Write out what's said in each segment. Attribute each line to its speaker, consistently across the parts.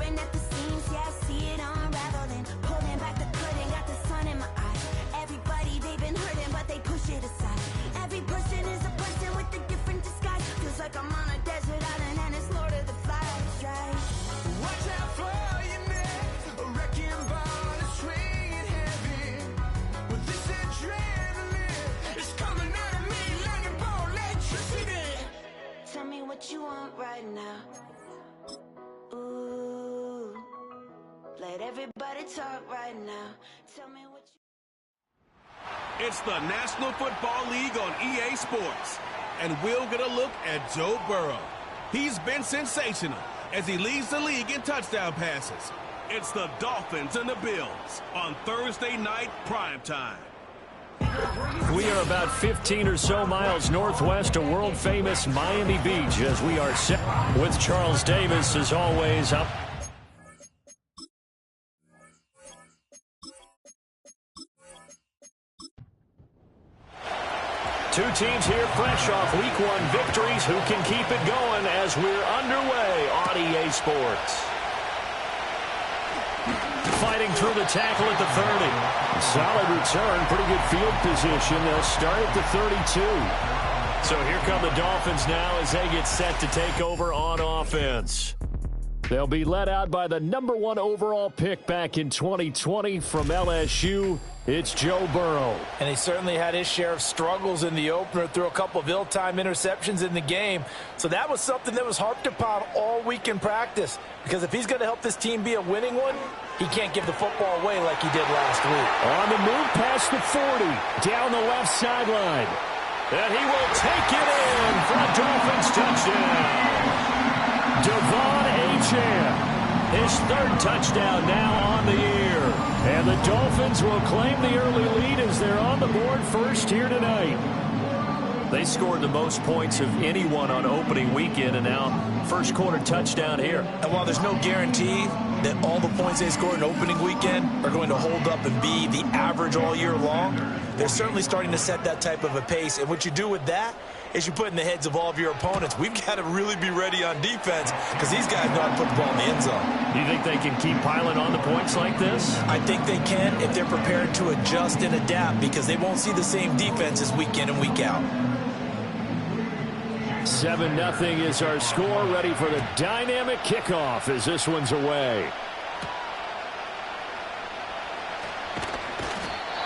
Speaker 1: Pulling at the seams, yeah, I see it unraveling. Pulling back the curtain, got the sun in my eyes. Everybody, they've been hurting, but they push it aside. Every person is a person with a different disguise. Feels like I'm on a desert island and it's Lord of the Flies, right?
Speaker 2: Watch out for your neck, a wrecking ball is swinging heavy. With this adrenaline, it's coming out of me like a ball electricity.
Speaker 1: Tell me what you want right now. Ooh, let everybody talk right now. Tell me what you...
Speaker 3: It's the National Football League on EA Sports. And we'll get a look at Joe Burrow. He's been sensational as he leads the league in touchdown passes. It's the Dolphins and the Bills on Thursday night primetime.
Speaker 4: We are about 15 or so miles northwest of world-famous Miami Beach as we are set with Charles Davis, as always, up. Two teams here fresh off Week 1 victories. Who can keep it going as we're underway on EA Sports? Fighting through the tackle at the 30. Solid return, pretty good field position. They'll start at the 32. So here come the Dolphins now as they get set to take over on offense. They'll be led out by the #1 overall pick back in 2020 from LSU. It's Joe Burrow.
Speaker 5: And he certainly had his share of struggles in the opener, threw a couple of ill-timed interceptions in the game. So that was something that was harped upon all week in practice. Because if he's going to help this team be a winning one, he can't give the football away like he did last week.
Speaker 4: On the move past the 40, down the left sideline. And he will take it in for a Dolphins touchdown. Devon Achane, his third touchdown now on the year. And the Dolphins will claim the early lead as they're on the board first here tonight. They scored the most points of anyone on opening weekend, and now first quarter touchdown here.
Speaker 5: And while there's no guarantee that all the points they scored in opening weekend are going to hold up and be the average all year long, they're certainly starting to set that type of a pace. And what you do with that is you put in the heads of all of your opponents, we've got to really be ready on defense because these guys know how to put the ball in the end zone.
Speaker 4: Do you think they can keep piling on the points like this?
Speaker 5: I think they can if they're prepared to adjust and adapt because they won't see the same defenses week in and week out.
Speaker 4: 7-0 is our score, ready for the dynamic kickoff as this one's away.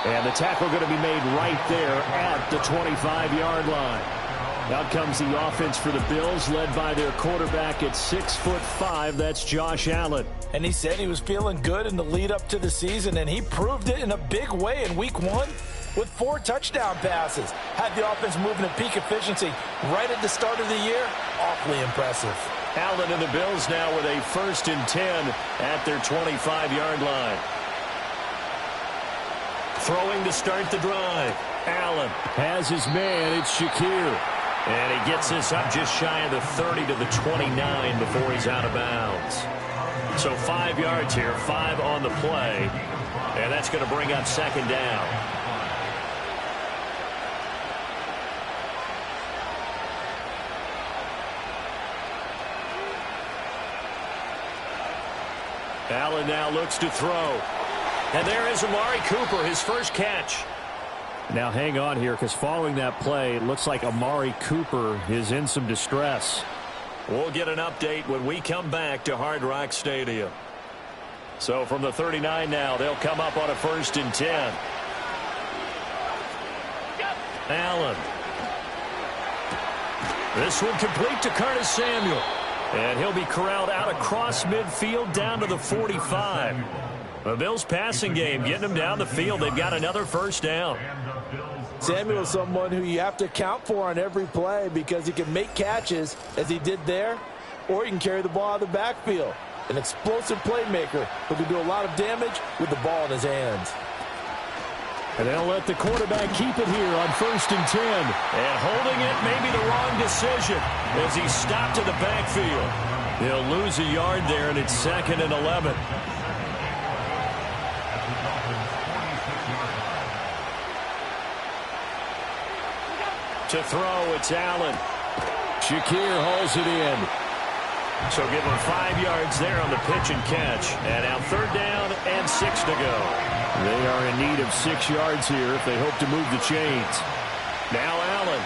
Speaker 4: And the tackle going to be made right there at the 25-yard line. Out comes the offense for the Bills, led by their quarterback at 6'5". That's Josh Allen.
Speaker 5: And he said he was feeling good in the lead up to the season, and he proved it in a big way in Week 1 with 4 touchdown passes. Had the offense moving at peak efficiency right at the start of the year. Awfully impressive.
Speaker 4: Allen and the Bills now with a 1st and 10 at their 25-yard line. Throwing to start the drive. Allen has his man. It's Shakir. And he gets this up just shy of the 30 to the 29 before he's out of bounds. So 5 yards here, 5 on the play. And that's going to bring up 2nd down. Allen now looks to throw. And there is Amari Cooper, his first catch. Now hang on here, because following that play, it looks like Amari Cooper is in some distress. We'll get an update when we come back to Hard Rock Stadium. So from the 39 now, they'll come up on a 1st and 10. Allen. This one complete to Curtis Samuel. And he'll be corralled out across midfield down to the 45. The Bills passing game, getting them down the field. They've got another 1st down.
Speaker 5: Samuel is someone who you have to account for on every play because he can make catches, as he did there, or he can carry the ball out of the backfield. An explosive playmaker who can do a lot of damage with the ball in his hands.
Speaker 4: And they'll let the quarterback keep it here on 1st and 10. And holding it may be the wrong decision as he stopped in the backfield. He'll lose a yard there, and it's 2nd and 11. To throw, it's Allen. Shakir hauls it in. So give them 5 yards there on the pitch and catch. And now 3rd down and 6 to go. They are in need of 6 yards here if they hope to move the chains. Now Allen.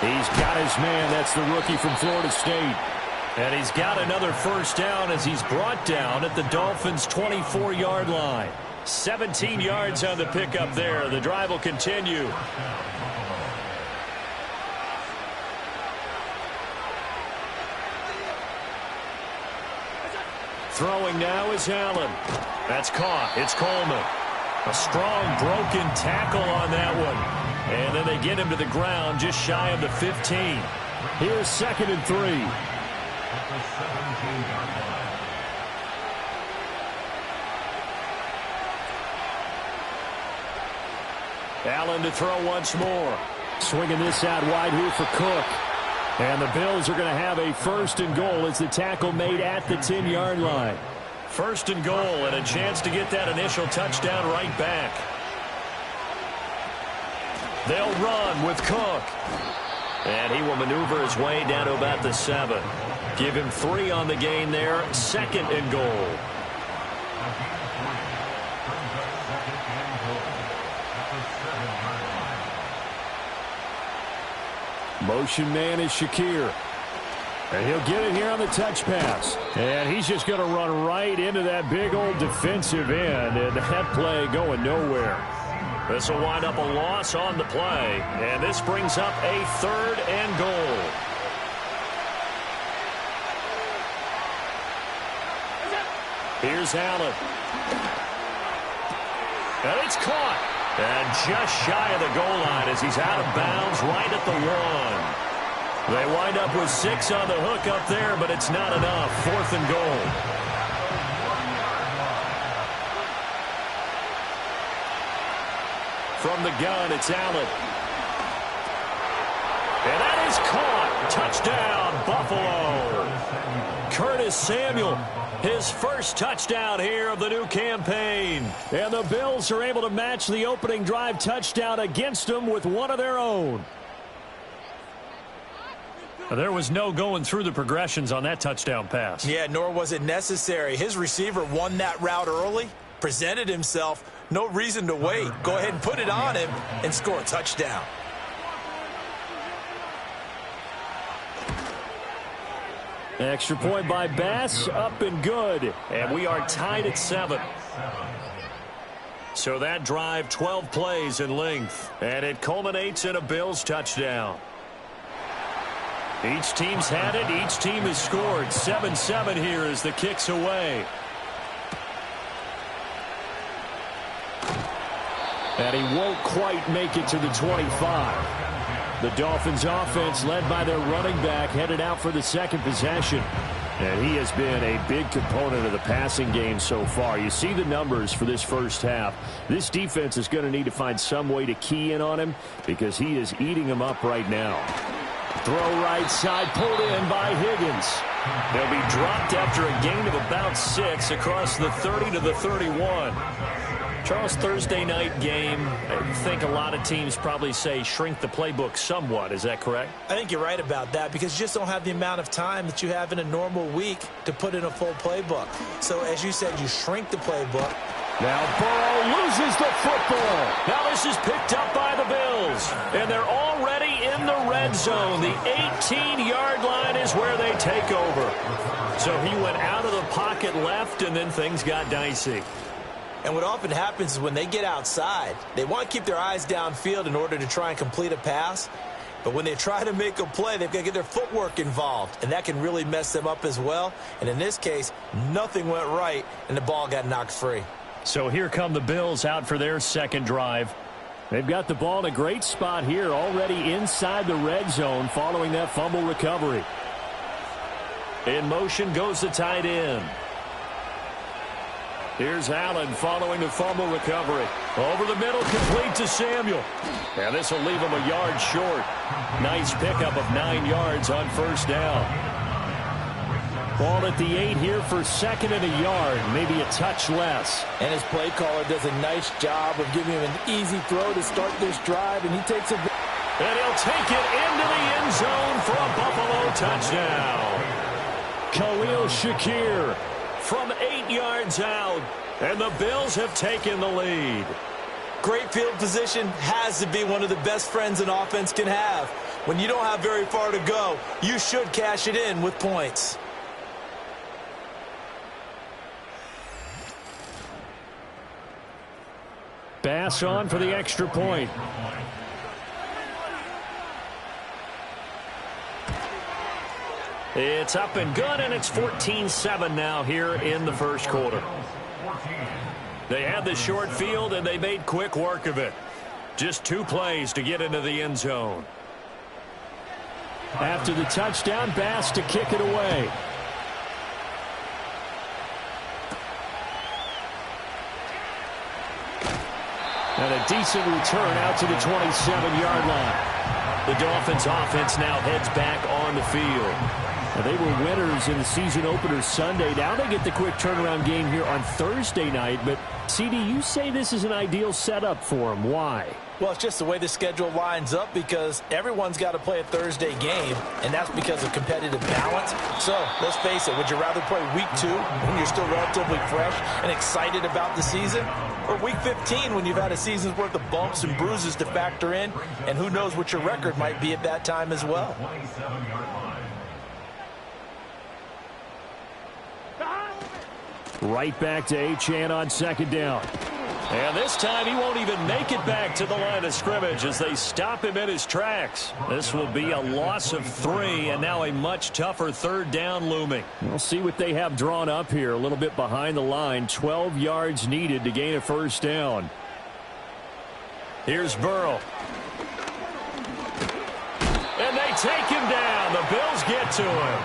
Speaker 4: He's got his man. That's the rookie from Florida State. And he's got another 1st down as he's brought down at the Dolphins' 24-yard line. 17 yards on the pickup there. The drive will continue. Throwing now is Allen. That's caught. It's Coleman. A strong broken tackle on that one. And then they get him to the ground just shy of the 15. Here's 2nd and 3. Allen to throw once more. Swinging this out wide here for Cook. And the Bills are going to have a 1st and goal as the tackle made at the 10-yard line. 1st and goal and a chance to get that initial touchdown right back. They'll run with Cook. And he will maneuver his way down to about the 7. Give him 3 on the gain there. 2nd and goal. Motion man is Shakir. And he'll get it here on the touch pass. And he's just going to run right into that big old defensive end. And that play going nowhere. This will wind up a loss on the play. And this brings up a 3rd and goal. Here's Allen. And it's caught. And just shy of the goal line as he's out of bounds right at the 1. They wind up with 6 on the hook up there, but it's not enough. 4th and goal. From the gun, it's Allen. And that is caught. Touchdown, Buffalo. Curtis Samuel, his 1st touchdown here of the new campaign. And the Bills are able to match the opening drive touchdown against them with one of their own. There was no going through the progressions on that touchdown pass.
Speaker 5: Yeah, nor was it necessary. His receiver won that route early, presented himself. No reason to wait. Go ahead and put it on him and score a touchdown.
Speaker 4: Extra point by Bass, up and good. And we are tied at 7. So that drive, 12 plays in length. And it culminates in a Bills touchdown. Each team's had it. Each team has scored. 7-7 here as the kick's away. And he won't quite make it to the 25. The Dolphins offense led by their running back headed out for the 2nd possession. And he has been a big component of the passing game so far. You see the numbers for this 1st half. This defense is going to need to find some way to key in on him because he is eating them up right now. Throw right side, pulled in by Higgins. They'll be dropped after a gain of about 6 across the 30 to the 31. Charles, Thursday night game, I think a lot of teams probably say shrink the playbook somewhat. Is that correct?
Speaker 5: I think you're right about that because you just don't have the amount of time that you have in a normal week to put in a full playbook. So, as you said, you shrink the playbook.
Speaker 4: Now Burrow loses the football. Now this is picked up by the Bills. And they're already in the red zone. The 18-yard line is where they take over. So he went out of the pocket left, and then things got dicey.
Speaker 5: And what often happens is when they get outside, they want to keep their eyes downfield in order to try and complete a pass. But when they try to make a play, they've got to get their footwork involved, and that can really mess them up as well. And in this case, nothing went right, and the ball got knocked free.
Speaker 4: So here come the Bills out for their 2nd drive. They've got the ball in a great spot here, already inside the red zone following that fumble recovery. In motion goes the tight end. Here's Allen following the fumble recovery. Over the middle, complete to Samuel. And this will leave him a yard short. Nice pickup of 9 yards on 1st down. Ball at the 8 here for 2nd and a yard, maybe a touch less.
Speaker 6: And his play caller does a nice job of giving him an easy throw to start this drive, and he takes a...
Speaker 4: And he'll take it into the end zone for a Buffalo touchdown. Khalil Shakir from 8 yards out. And the Bills have taken the lead.
Speaker 5: Great field position has to be one of the best friends an offense can have. When you don't have very far to go, you should cash it in with points.
Speaker 4: Bass on for the extra point. It's up and good, and it's 14-7 now here in the first quarter. They had the short field, and they made quick work of it. Just 2 plays to get into the end zone. After the touchdown, Bass to kick it away. And a decent return out to the 27-yard line. The Dolphins offense now heads back on the field. Now, they were winners in the season opener Sunday. Now they get the quick turnaround game here on Thursday night. But, CD, you say this is an ideal setup for them. Why?
Speaker 5: Well, it's just the way the schedule lines up because everyone's got to play a Thursday game, and that's because of competitive balance. So, let's face it, would you rather play week 2 when you're still relatively fresh and excited about the season? Or week 15 when you've had a season's worth of bumps and bruises to factor in, and who knows what your record might be at that time as well.
Speaker 4: Right back to Achane on second down. And this time he won't even make it back to the line of scrimmage as they stop him in his tracks. This will be a loss of 3 and now a much tougher third down looming. We'll see what they have drawn up here a little bit behind the line. 12 yards needed to gain a first down. Here's Burrow. And they take him down. The Bills get to him.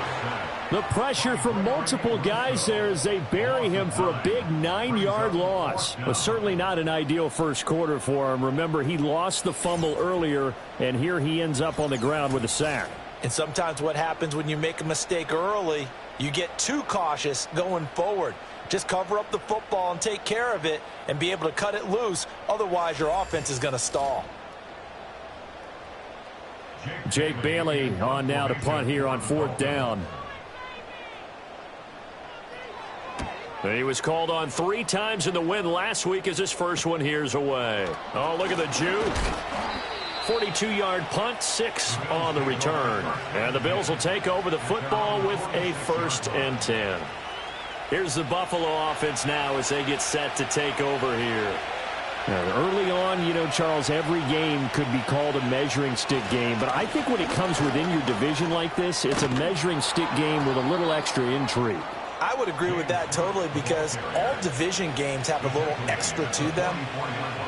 Speaker 4: The pressure from multiple guys there as they bury him for a big 9-yard loss. But certainly not an ideal first quarter for him. Remember, he lost the fumble earlier, and here he ends up on the ground with a sack.
Speaker 5: And sometimes what happens when you make a mistake early, you get too cautious going forward. Just cover up the football and take care of it and be able to cut it loose. Otherwise, your offense is going to stall.
Speaker 4: Jake Bailey on now to punt here on 4th down. He was called on 3 times in the win last week as his first one here's away. Oh, look at the juke. 42-yard punt, 6 on the return. And the Bills will take over the football with a 1st and 10. Here's the Buffalo offense now as they get set to take over here. Early on, you know, Charles, every game could be called a measuring stick game. But I think when it comes within your division like this, it's a measuring stick game with a little extra intrigue.
Speaker 5: I would agree with that totally because all division games have a little extra to them.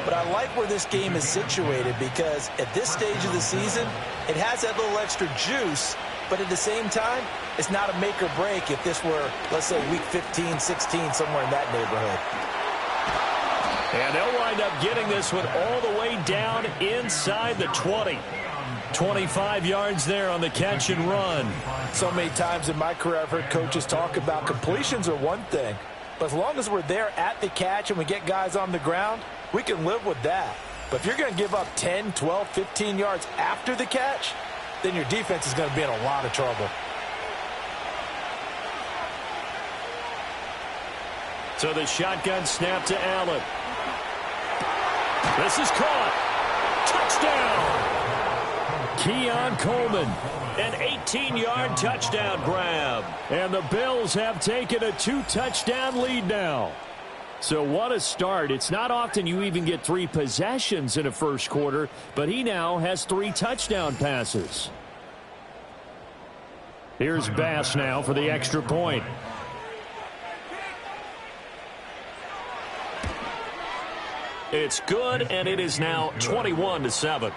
Speaker 5: But I like where this game is situated because at this stage of the season, it has that little extra juice. But at the same time, it's not a make or break if this were, let's say, week 15, 16, somewhere in that neighborhood.
Speaker 4: And they'll wind up getting this one all the way down inside the 20. 25 yards there on the catch and run.
Speaker 5: So many times in my career I've heard coaches talk about completions are one thing. But as long as we're there at the catch and we get guys on the ground, we can live with that. But if you're going to give up 10, 12, 15 yards after the catch, then your defense is going to be in a lot of trouble.
Speaker 4: So the shotgun snap to Allen. This is caught. Touchdown! Keon Coleman, an 18-yard touchdown grab. And the Bills have taken a 2-touchdown lead now. So what a start. It's not often you even get 3 possessions in a first quarter, but he now has 3 touchdown passes. Here's Bass now for the extra point. It's good, and it is now 21-7.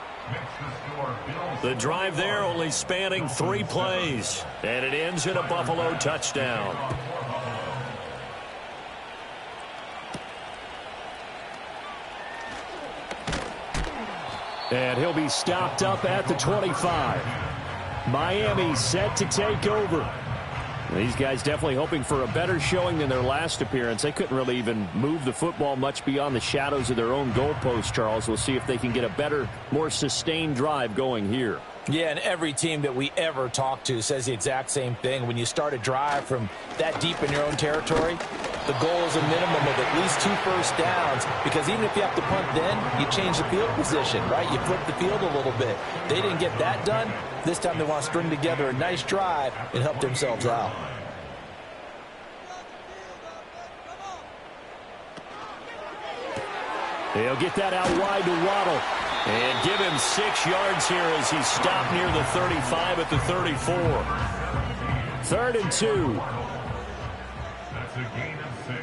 Speaker 4: The drive there only spanning 3 plays, and it ends in a Buffalo touchdown. And he'll be stopped up at the 25. Miami set to take over. These guys definitely hoping for a better showing than their last appearance. They couldn't really even move the football much beyond the shadows of their own goalpost, Charles. We'll see if they can get a better, more sustained drive going here.
Speaker 5: Yeah, and every team that we ever talk to says the exact same thing. When you start a drive from that deep in your own territory, the goal is a minimum of at least 2 first downs, because even if you have to punt then, you change the field position, right? You flip the field a little bit. They didn't get that done. This time they want to string together a nice drive and help themselves out.
Speaker 4: They'll get that out wide to Waddle. And give him 6 yards here as he stopped near the 35 at the 34. 3rd and 2.
Speaker 6: That's a gain of 6.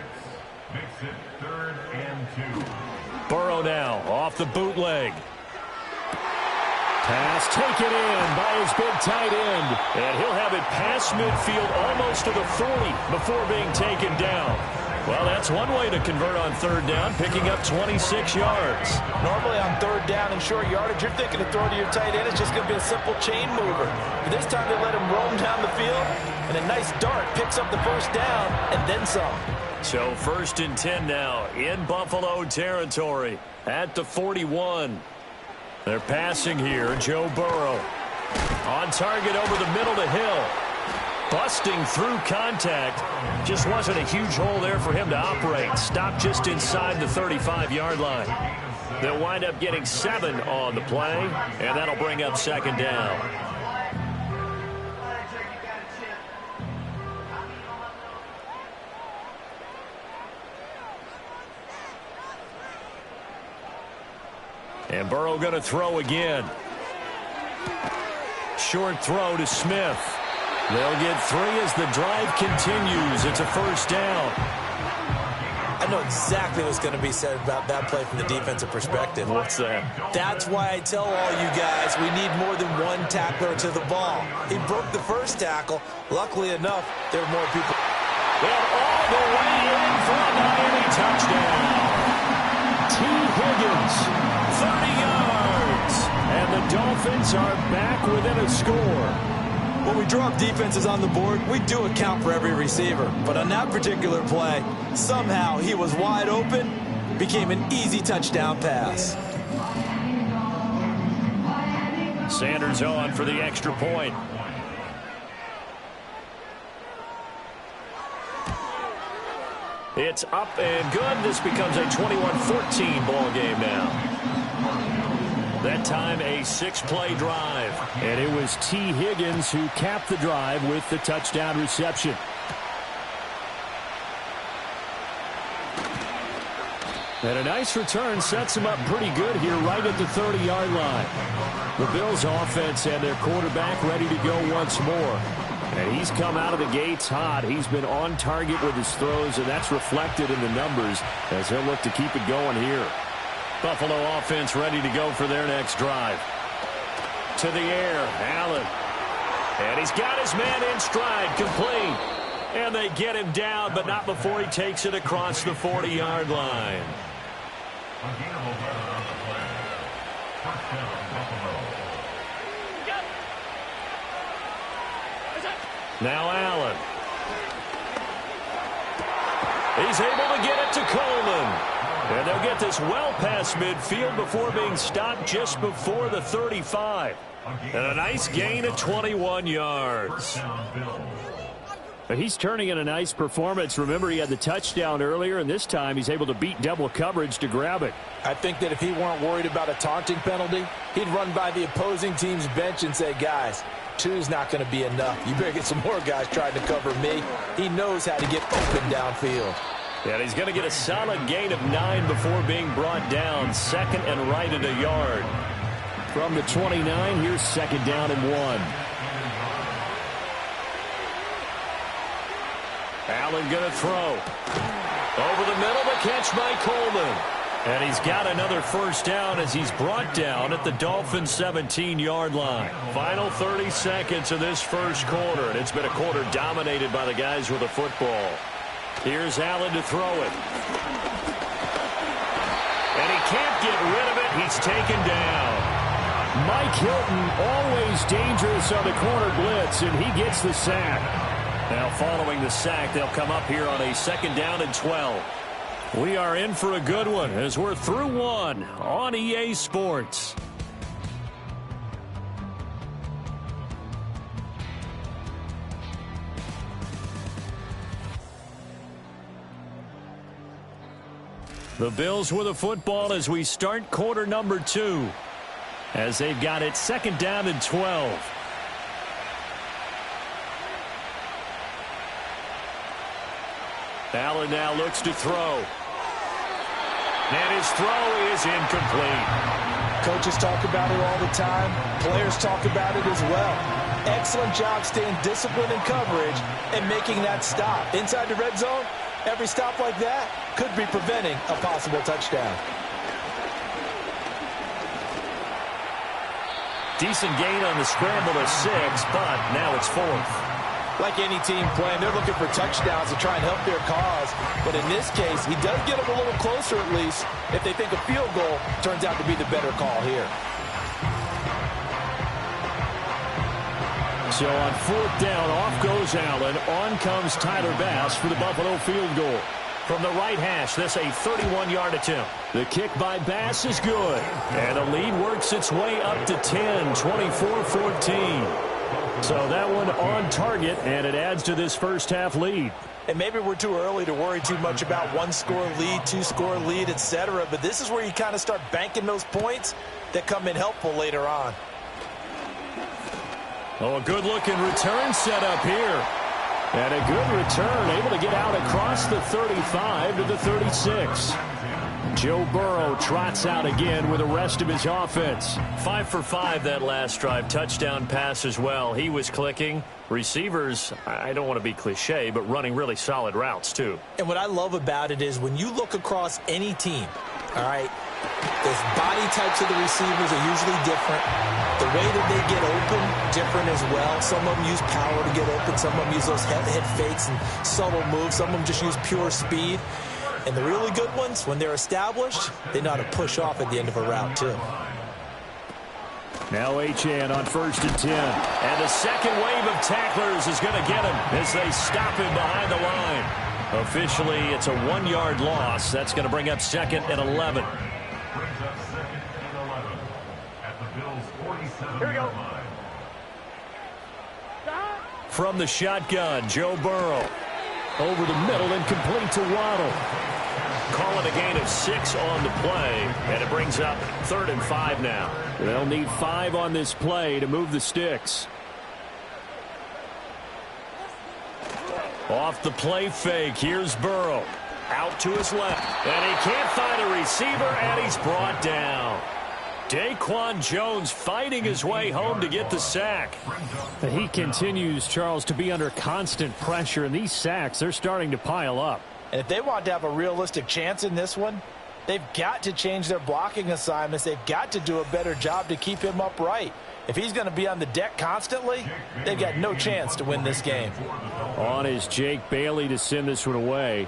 Speaker 6: Makes it 3rd and 2.
Speaker 4: Burrow now off the bootleg. Pass taken in by his big tight end. And he'll have it past midfield almost to the 40 before being taken down. Well, that's one way to convert on 3rd down, picking up 26 yards.
Speaker 5: Normally on 3rd down and short yardage, you're thinking to throw to your tight end. It's just going to be a simple chain mover. But this time they let him roam down the field, and a nice dart picks up the 1st down and then some.
Speaker 4: So 1st and 10 now in Buffalo territory at the 41. They're passing here. Joe Burrow on target over the middle to Hill. Busting through contact. Just wasn't a huge hole there for him to operate. Stopped just inside the 35-yard line. They'll wind up getting 7 on the play, and that'll bring up 2nd down. And Burrow going to throw again. Short throw to Smith. They'll get 3 as the drive continues. It's a 1st down.
Speaker 5: I know exactly what's going to be said about that play from the defensive perspective.
Speaker 4: What's that?
Speaker 5: That's why I tell all you guys we need more than one tackler to the ball. He broke the 1st tackle. Luckily enough, there were more people.
Speaker 4: And all the way in for a Miami touchdown. T. Higgins, 30 yards. And the Dolphins are back within a score.
Speaker 5: When we drop defenses on the board, we do account for every receiver. But on that particular play, somehow he was wide open, became an easy touchdown pass.
Speaker 4: Sanders on for the extra point. It's up and good. This becomes a 21-14 ball game now. That time a 6-play drive. And it was T. Higgins who capped the drive with the touchdown reception. And a nice return sets him up pretty good here right at the 30-yard line. The Bills offense and their quarterback ready to go once more. And he's come out of the gates hot. He's been on target with his throws, and that's reflected in the numbers as he'll look to keep it going here. Buffalo offense ready to go for their next drive. To the air, Allen. And he's got his man in stride, complete. And they get him down, but not before he takes it across the 40-yard line. Now Allen. He's able to get it to Coleman. And they'll get this well past midfield before being stopped just before the 35. And a nice gain of 21 yards. But he's turning in a nice performance. Remember, he had the touchdown earlier, and this time he's able to beat double coverage to grab it.
Speaker 5: I think that if he weren't worried about a taunting penalty, he'd run by the opposing team's bench and say, guys, 2's not going to be enough. You better get some more guys trying to cover me. He knows how to get open downfield.
Speaker 4: And he's going to get a solid gain of 9 before being brought down. 2nd and right at a yard. From the 29, here's 2nd down and 1. Allen going to throw. Over the middle, the catch by Coleman. And he's got another 1st down as he's brought down at the Dolphins' 17-yard line. Final 30 seconds of this first quarter, and it's been a quarter dominated by the guys with the football. Here's Allen to throw it. And he can't get rid of it. He's taken down. Mike Hilton always dangerous on the corner blitz, and he gets the sack. Now following the sack, they'll come up here on a 2nd down and 12. We are in for a good one as we're through one on EA Sports. The Bills with a football as we start quarter number 2. As they've got it 2nd down and 12. Allen now looks to throw. And his throw is incomplete.
Speaker 5: Coaches talk about it all the time. Players talk about it as well. Excellent job staying disciplined in coverage and making that stop. Inside the red zone, every stop like that could be preventing a possible touchdown.
Speaker 4: Decent gain on the scramble to 6, but now it's 4th.
Speaker 5: Like any team playing, they're looking for touchdowns to try and help their cause. But in this case, he does get them a little closer at least if they think a field goal turns out to be the better call here.
Speaker 4: So on 4th down, off goes Allen. On comes Tyler Bass for the Buffalo field goal. From the right hash, this a 31-yard attempt. The kick by Bass is good. And the lead works its way up to 10, 24-14. So that one on target, and it adds to this first half lead.
Speaker 5: And maybe we're too early to worry too much about 1-score lead, 2-score lead, etc. But this is where you kind of start banking those points that come in helpful later on.
Speaker 4: Oh, a good-looking return set up here. And a good return, able to get out across the 35 to the 36. Joe Burrow trots out again with the rest of his offense. 5 for 5 that last drive. Touchdown pass as well. He was clicking. Receivers, I don't want to be cliche, but running really solid routes too.
Speaker 5: And what I love about it is when you look across any team, all right, the body types of the receivers are usually different. The way that they get open, different as well. Some of them use power to get open. Some of them use those head fakes and subtle moves. Some of them just use pure speed. And the really good ones, when they're established, they know how to push off at the end of a route, too.
Speaker 4: Now Achane on 1st and 10. And the second wave of tacklers is going to get him as they stop him behind the line. Officially, it's a 1-yard loss. That's going to bring up 2nd and 11.
Speaker 6: Brings up 2nd and 11 at the Bills' 47-yard
Speaker 4: Here we go.
Speaker 6: line.
Speaker 4: From the shotgun, Joe Burrow. Over the middle and complete to Waddle. Calling a gain of 6 on the play, and it brings up 3rd and 5 now. They'll need 5 on this play to move the sticks. Off the play fake, here's Burrow. Out to his left, and he can't find a receiver, and he's brought down. Daquan Jones fighting his way home to get the sack. He continues, Charles, to be under constant pressure, and these sacks, they're starting to pile up.
Speaker 5: And if they want to have a realistic chance in this one, they've got to change their blocking assignments. They've got to do a better job to keep him upright. If he's going to be on the deck constantly, they've got no chance to win this game.
Speaker 4: On is Jake Bailey to send this one away.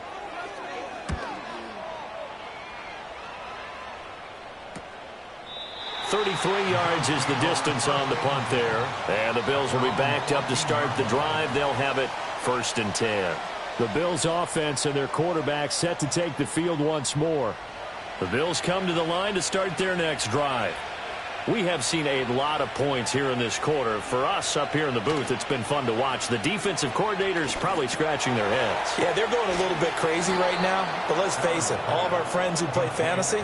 Speaker 4: .33 yards is the distance on the punt there. And the Bills will be backed up to start the drive. They'll have it 1st and 10. The Bills offense and their quarterback set to take the field once more. The Bills come to the line to start their next drive. We have seen a lot of points here in this quarter. For us up here in the booth, it's been fun to watch. The defensive coordinators probably scratching their heads.
Speaker 5: Yeah, they're going a little bit crazy right now. But let's face it, all of our friends who play fantasy,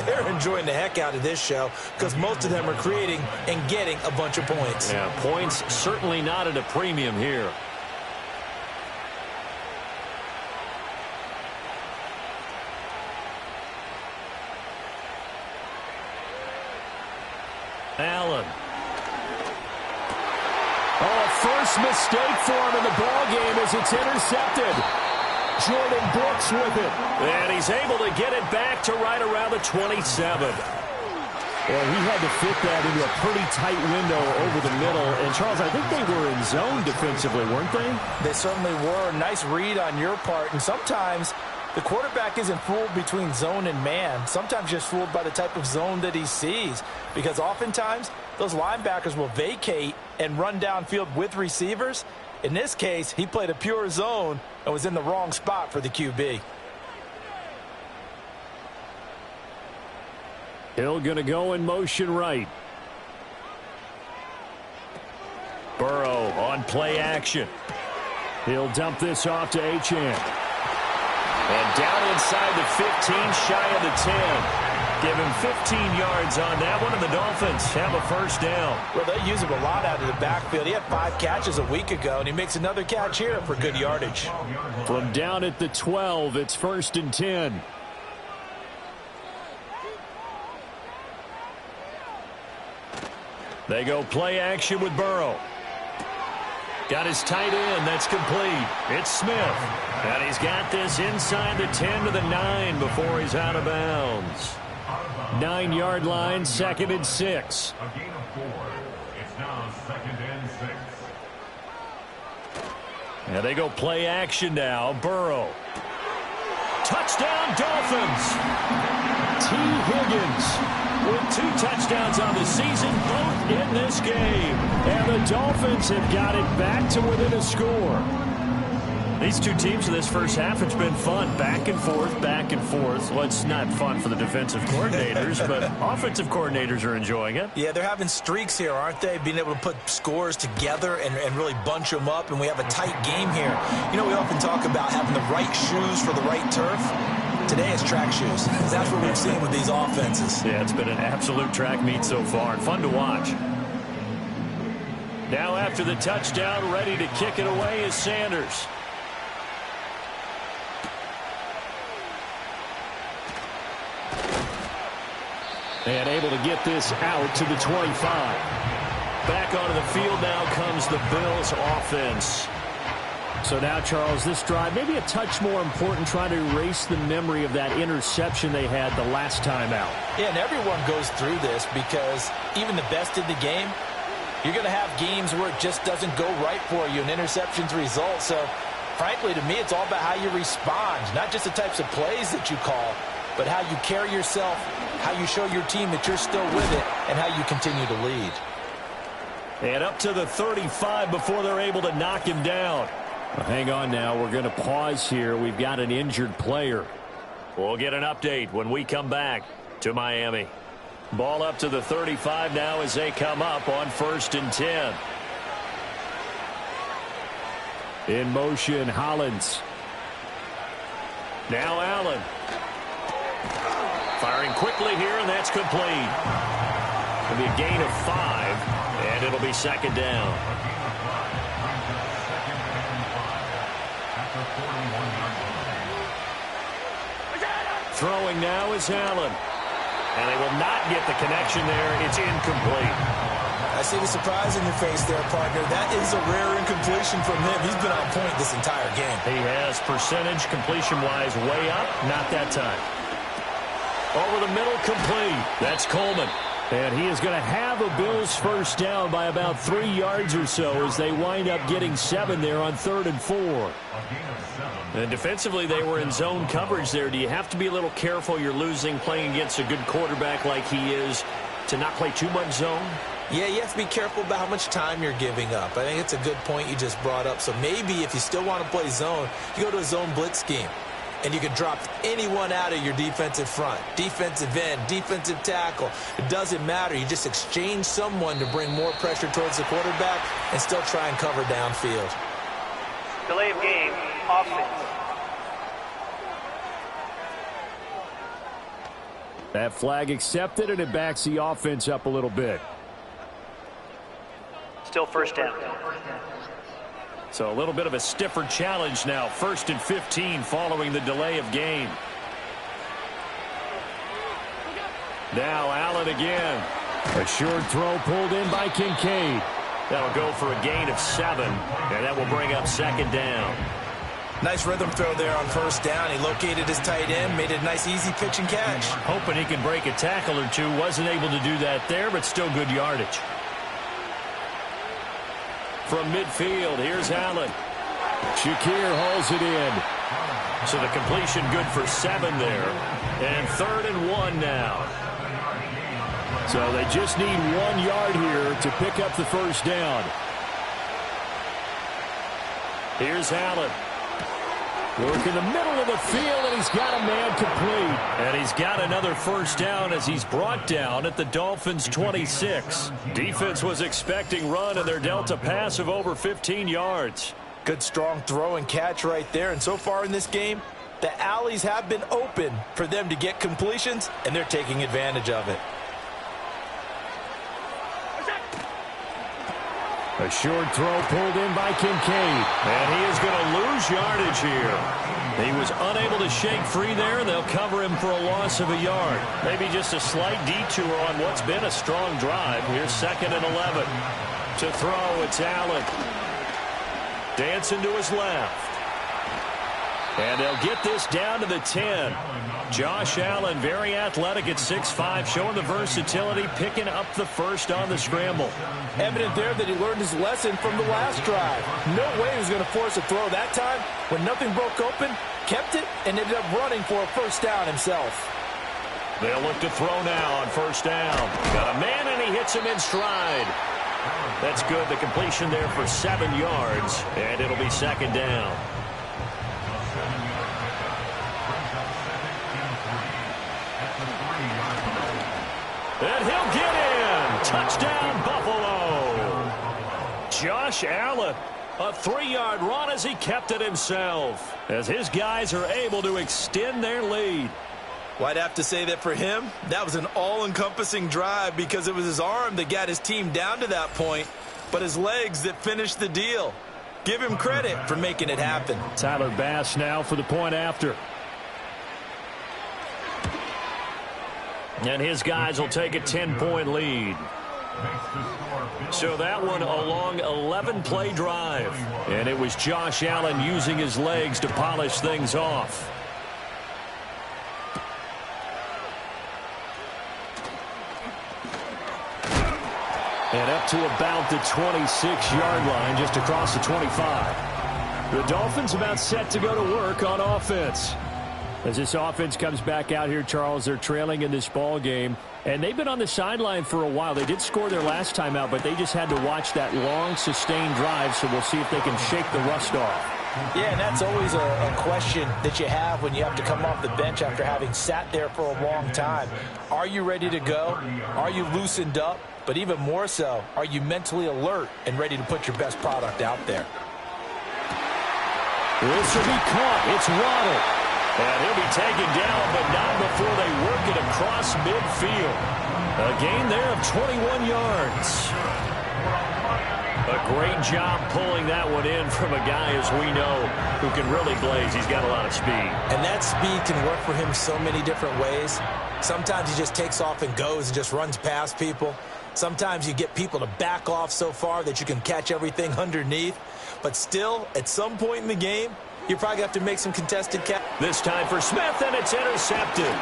Speaker 5: they're enjoying the heck out of this show because most of them are creating and getting a bunch of points.
Speaker 4: Yeah, points certainly not at a premium here. Allen. Oh, first mistake for him in the ball game as it's intercepted. Jordan Brooks with it. And he's able to get it back to right around the 27.
Speaker 7: Well, he had to fit that into a pretty tight window over the middle. And, Charles, I think they were in zone defensively, weren't they?
Speaker 5: They certainly were. Nice read on your part. And sometimes the quarterback isn't fooled between zone and man. Sometimes just fooled by the type of zone that he sees. Because oftentimes those linebackers will vacate and run downfield with receivers. In this case, he played a pure zone and was in the wrong spot for the QB.
Speaker 7: Hill going to go in motion right. Burrow on play action. He'll dump this off to Achane. And down inside the 15, shy of the 10. Give him 15 yards on that one, and the Dolphins have a first down.
Speaker 5: Well, they use him a lot out of the backfield. He had 5 catches a week ago, and he makes another catch here for good yardage.
Speaker 7: From down at the 12, it's 1st and 10. They go play action with Burrow. Got his tight end. That's complete. It's Smith. And he's got this inside the 10 to the 9 before he's out of bounds. 9-yard line, 2nd and 6.
Speaker 6: A gain of 4. It's now 2nd and 6.
Speaker 7: And they go play action now. Burrow. Touchdown, Dolphins. T. Higgins with 2 touchdowns on the season, both in this game. And the Dolphins have got it back to within a score. These two teams in this first half, it's been fun. Back and forth, back and forth. Well, it's not fun for the defensive coordinators, but offensive coordinators are enjoying it.
Speaker 5: Yeah, they're having streaks here, aren't they? Being able to put scores together and really bunch them up, and we have a tight game here. You know, we often talk about having the right shoes for the right turf. Today it's track shoes. That's what we've seen with these offenses.
Speaker 7: Yeah, it's been an absolute track meet so far, and fun to watch. Now after the touchdown, ready to kick it away is Sanders. And able to get this out to the 25. Back onto the field now comes the Bills offense. So now, Charles, this drive, maybe a touch more important, trying to erase the memory of that interception they had the last time out.
Speaker 5: Yeah, and everyone goes through this because even the best in the game, you're going to have games where it just doesn't go right for you, and interceptions result. So, frankly, to me, it's all about how you respond, not just the types of plays that you call, but how you carry yourself, how you show your team that you're still with it, and how you continue to lead.
Speaker 7: And up to the 35 before they're able to knock him down. Well, hang on now. We're going to pause here. We've got an injured player. We'll get an update when we come back to Miami. Ball up to the 35 now as they come up on 1st and 10. In motion, Hollins. Now Allen. Firing quickly here, and that's complete. It'll be a gain of 5, and it'll be 2nd down. Throwing now is Allen. And they will not get the connection there. It's incomplete.
Speaker 5: I see the surprise in your face there, partner. That is a rare incompletion from him. He's been on point this entire game.
Speaker 7: He has percentage completion-wise way up. Not that time. Over the middle, complete. That's Coleman. And he is going to have a Bills first down by about 3 yards or so as they wind up getting 7 there on 3rd and 4. And defensively, they were in zone coverage there. Do you have to be a little careful? You're losing, playing against a good quarterback like he is, to not play too much zone?
Speaker 5: Yeah, you have to be careful about how much time you're giving up. I think it's a good point you just brought up. So maybe if you still want to play zone, you go to a zone blitz scheme. And you can drop anyone out of your defensive front. Defensive end, defensive tackle. It doesn't matter. You just exchange someone to bring more pressure towards the quarterback and still try and cover downfield.
Speaker 8: Delay of game, offense.
Speaker 7: That flag accepted, and it backs the offense up a little bit.
Speaker 8: Still first down.
Speaker 7: So a little bit of a stiffer challenge now. 1st and 15 following the delay of game. Now Allen again. A short throw pulled in by Kincaid. That'll go for a gain of 7, and that will bring up 2nd down.
Speaker 5: Nice rhythm throw there on 1st down. He located his tight end, made it a nice easy pitch and catch.
Speaker 7: Hoping he could break a tackle or two. Wasn't able to do that there, but still good yardage. From midfield, here's Allen. Shakir hauls it in. So the completion good for 7 there. And 3rd and 1 now.
Speaker 4: So they just need 1 yard here to pick up the first down. Here's Allen. Work in the middle of the field, and he's got a man complete. And he's got another first down as he's brought down at the Dolphins' 26. Defense was expecting run, and they're dealt a pass of over 15 yards.
Speaker 5: Good strong throw and catch right there. And so far in this game, the alleys have been open for them to get completions, and they're taking advantage of it.
Speaker 4: A short throw pulled in by Kincaid.
Speaker 7: And he is going to lose yardage here. He was unable to shake free there. They'll cover him for a loss of a yard. Maybe just a slight detour on what's been a strong drive. Here's 2nd and 11. To throw, it's Allen. Dancing to his left. And they'll get this down to the 10. Josh Allen, very athletic at 6'5", showing the versatility, picking up the first on the scramble.
Speaker 5: Evident there that he learned his lesson from the last drive. No way he was going to force a throw that time. When nothing broke open, kept it, and ended up running for a first down himself.
Speaker 7: They'll look to throw now on first down. Got a man, and he hits him in stride. That's good. The completion there for 7 yards, and it'll be 2nd down. And he'll get in. Touchdown, Buffalo. Josh Allen, a 3-yard run as he kept it himself, as his guys are able to extend their lead.
Speaker 5: Well, I'd have to say that for him, that was an all-encompassing drive because it was his arm that got his team down to that point, but his legs that finished the deal. Give him credit for making it happen.
Speaker 4: Tyler Bass now for the point after.
Speaker 7: And his guys will take a 10-point lead. So that one a long 11-play drive. And it was Josh Allen using his legs to polish things off.
Speaker 4: And up to about the 26-yard line, just across the 25. The Dolphins about set to go to work on offense. As this offense comes back out here, Charles, they're trailing in this ball game. And they've been on the sideline for a while. They did score their last time out, but they just had to watch that long, sustained drive, so we'll see if they can shake the rust off.
Speaker 5: Yeah, and that's always a question that you have when you have to come off the bench after having sat there for a long time. Are you ready to go? Are you loosened up? But even more so, are you mentally alert and ready to put your best product out there?
Speaker 4: This will be caught. It's Waddle.
Speaker 7: And he'll be taken down, but not before they work it across midfield. A gain there of 21 yards. A great job pulling that one in from a guy, as we know, who can really blaze. He's got a lot of speed.
Speaker 5: And that speed can work for him so many different ways. Sometimes he just takes off and goes and just runs past people. Sometimes you get people to back off so far that you can catch everything underneath. But still, at some point in the game, you probably have to make some contested catch.
Speaker 7: This time for Smith, and it's intercepted.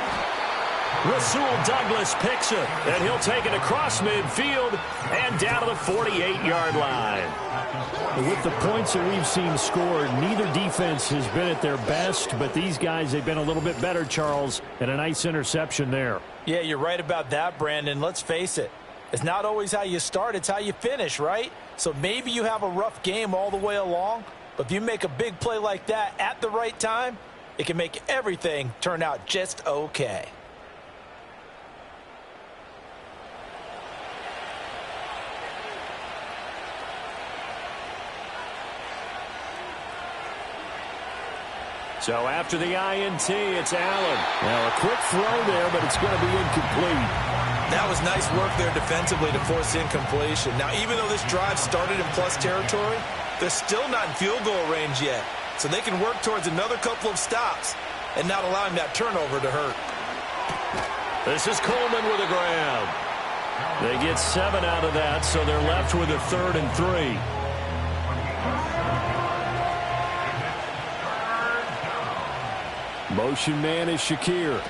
Speaker 7: Rasul Douglas picks it, and he'll take it across midfield and down to the 48-yard line.
Speaker 4: With the points that we've seen scored, neither defense has been at their best, but these guys, they've been a little bit better, Charles, and a nice interception there.
Speaker 5: Yeah, you're right about that, Brandon. Let's face it. It's not always how you start, it's how you finish, right? So maybe you have a rough game all the way along, but if you make a big play like that at the right time, it can make everything turn out just okay.
Speaker 7: So after the INT, it's Allen.
Speaker 4: Now a quick throw there, but it's going to be incomplete.
Speaker 5: That was nice work there defensively to force incompletion. Now, even though this drive started in plus territory, they're still not in field goal range yet. So they can work towards another couple of stops and not allowing that turnover to hurt.
Speaker 7: This is Coleman with a grab. They get 7 out of that, so they're left with a 3rd and 3.
Speaker 4: Motion man is Shakir.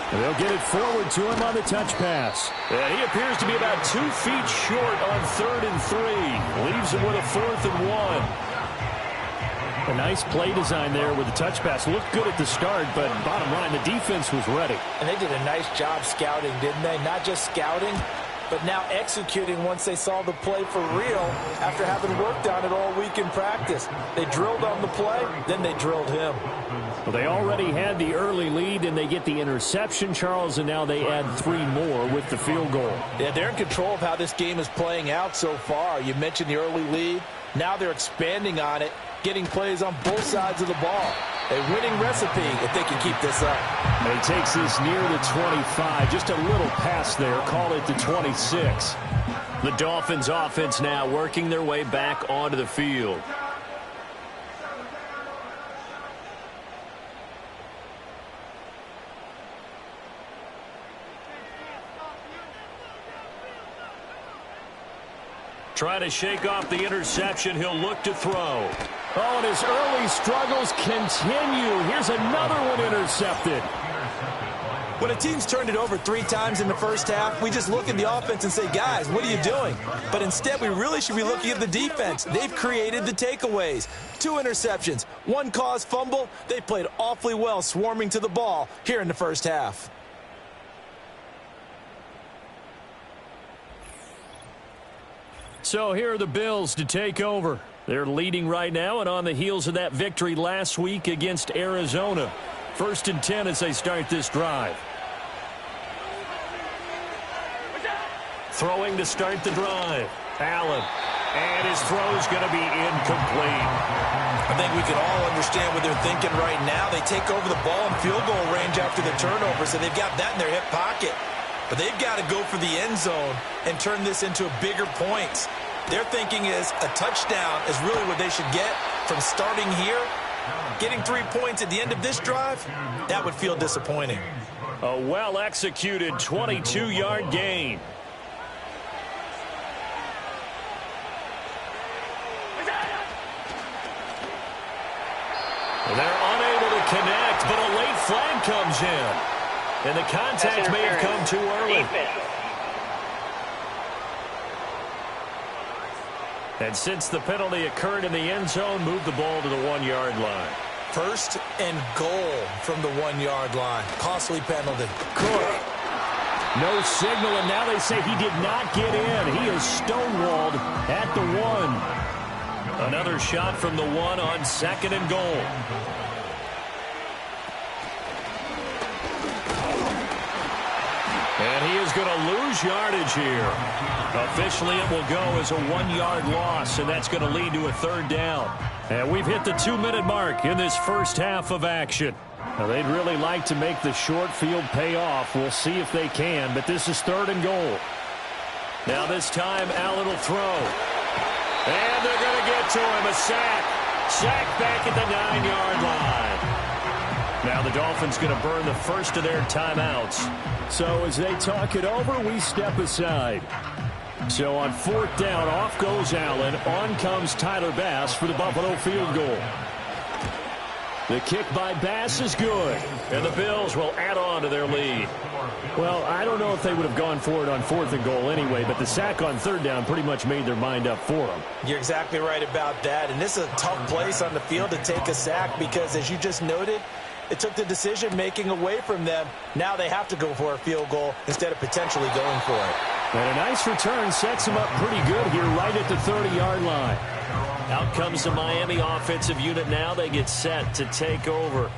Speaker 4: They'll get it forward to him on the touch pass.
Speaker 7: And he appears to be about 2 feet short on 3rd and 3. Leaves him with a 4th and 1.
Speaker 4: A nice play design there with the touch pass. Looked good at the start, but bottom line, the defense was ready.
Speaker 5: And they did a nice job scouting, didn't they? Not just scouting, but now executing once they saw the play for real after having worked on it all week in practice. They drilled on the play, then they drilled him.
Speaker 4: Well, they already had the early lead, and they get the interception, Charles, and now they add 3 more with the field goal.
Speaker 5: Yeah, they're in control of how this game is playing out so far. You mentioned the early lead. Now they're expanding on it, getting plays on both sides of the ball. A winning recipe if they can keep this up.
Speaker 4: And he takes this near the 25. Just a little pass there. Call it the 26. The Dolphins offense now working their way back onto the field. Trying to shake off the interception. He'll look to throw. Oh, and his early struggles continue. Here's another one intercepted.
Speaker 5: When a team's turned it over 3 times in the first half, we just look at the offense and say, guys, what are you doing? But instead, we really should be looking at the defense. They've created the takeaways. 2 interceptions, 1 caused fumble. They played awfully well swarming to the ball here in the first half.
Speaker 4: So here are the Bills to take over. They're leading right now and on the heels of that victory last week against Arizona. 1st and 10 as they start this drive. Throwing to start the drive. Allen. And his throw's going to be incomplete.
Speaker 5: I think we can all understand what they're thinking right now. They take over the ball in field goal range after the turnover, so they've got that in their hip pocket. But they've got to go for the end zone and turn this into a bigger points. Their thinking is a touchdown is really what they should get from starting here. Getting 3 points at the end of this drive, that would feel disappointing.
Speaker 4: A well-executed 22-yard gain. They're unable to connect, but a late flag comes in. And the contact may have come too early. And since the penalty occurred in the end zone, move the ball to the 1-yard line.
Speaker 5: 1st and goal from the 1-yard line. Costly penalty.
Speaker 4: Cook. No signal, and now they say he did not get in. He is stonewalled at the 1. Another shot from the 1 on 2nd and goal. And he is going to lose yardage here. Officially, it will go as a 1-yard loss, and that's going to lead to a 3rd down. And we've hit the 2-minute mark in this first half of action. Now, they'd really like to make the short field pay off. We'll see if they can, but this is 3rd and goal. Now this time, Allen will throw. And they're going to get to him. A sack. Sack back at the 9-yard line. Now the Dolphins going to burn the first of their timeouts. So as they talk it over, we step aside. So on 4th down, off goes Allen. On comes Tyler Bass for the Buffalo field goal. The kick by Bass is good. And the Bills will add on to their lead. Well, I don't know if they would have gone for it on 4th and goal anyway, but the sack on 3rd down pretty much made their mind up for them.
Speaker 5: You're exactly right about that. And this is a tough place on the field to take a sack because, as you just noted, it took the decision-making away from them. Now they have to go for a field goal instead of potentially going for it.
Speaker 4: And a nice return sets them up pretty good here right at the 30-yard line. Out comes the Miami offensive unit now. They get set to take over.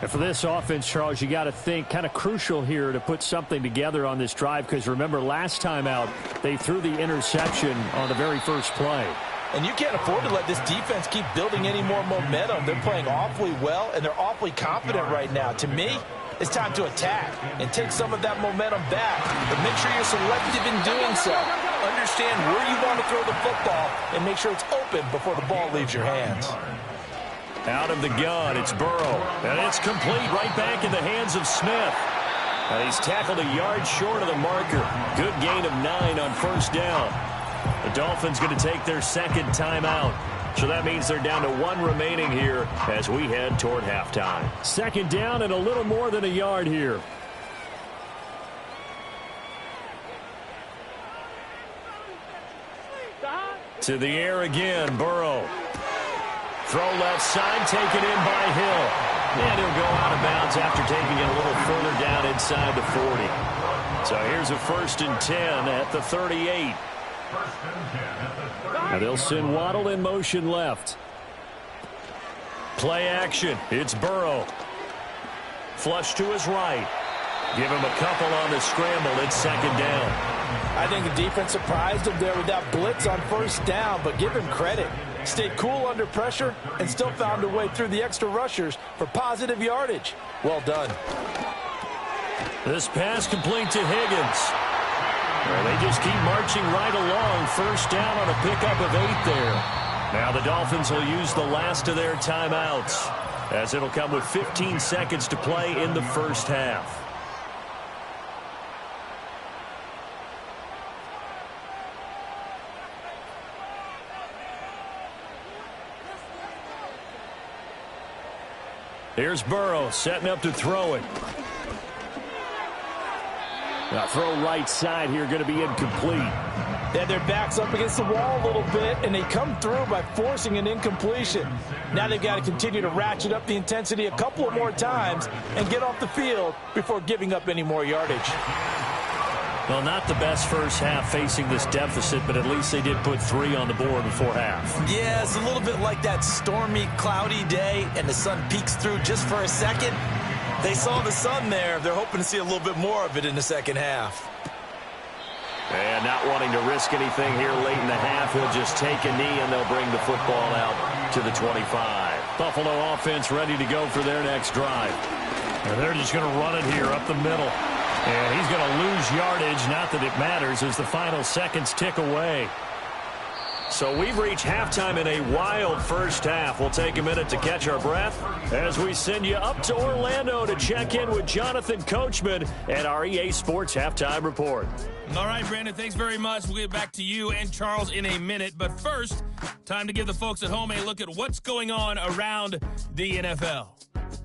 Speaker 4: And for this offense, Charles, you got to think kind of crucial here to put something together on this drive because remember last time out they threw the interception on the very first play.
Speaker 5: And you can't afford to let this defense keep building any more momentum. They're playing awfully well, and they're awfully confident right now. To me, it's time to attack and take some of that momentum back. But make sure you're selective in doing so. Understand where you want to throw the football and make sure it's open before the ball leaves your hands.
Speaker 4: Out of the gun, it's Burrow. And it's complete right back in the hands of Smith. And he's tackled a yard short of the marker. Good gain of 9 on 1st down. The Dolphins going to take their 2nd timeout. So that means they're down to 1 remaining here as we head toward halftime. 2nd down and a little more than a yard here. To the air again, Burrow.
Speaker 7: throw left side, taken in by Hill. And he'll go out of bounds after taking it a little further down inside the 40. So here's a 1st and 10 at the 38. And they'll send Waddle in motion left. Play action. It's Burrow. Flush to his right. Give him a couple on the scramble. It's 2nd down.
Speaker 5: I think the defense surprised him there with that blitz on 1st down, but give him credit. Stayed cool under pressure and still found a way through the extra rushers for positive yardage. Well done.
Speaker 7: This pass complete to Higgins. Well, they just keep marching right along. 1st down on a pickup of 8 there. Now the Dolphins will use the last of their timeouts, as it'll come with 15 seconds to play in the 1st half. Here's Burrow setting up to throw it. Now throw right side here, going to be incomplete.
Speaker 5: Yeah, their back's up against the wall a little bit, and they come through by forcing an incompletion. Now they've got to continue to ratchet up the intensity a couple of more times and get off the field before giving up any more yardage.
Speaker 7: Well, not the best 1st half facing this deficit, but at least they did put 3 on the board before half.
Speaker 5: Yeah, it's a little bit like that stormy, cloudy day, and the sun peeks through just for a second. They saw the sun there. They're hoping to see a little bit more of it in the 2nd half.
Speaker 7: And not wanting to risk anything here late in the half, he'll just take a knee, and they'll bring the football out to the 25. Buffalo offense ready to go for their next drive. And they're just going to run it here up the middle. And he's going to lose yardage, not that it matters, as the final seconds tick away. So we've reached halftime in a wild 1st half. We'll take a minute to catch our breath as we send you up to Orlando to check in with Jonathan Coachman and our EA Sports Halftime Report.
Speaker 9: All right, Brandon, thanks very much. We'll get back to you and Charles in a minute. But first, time to give the folks at home a look at what's going on around the NFL.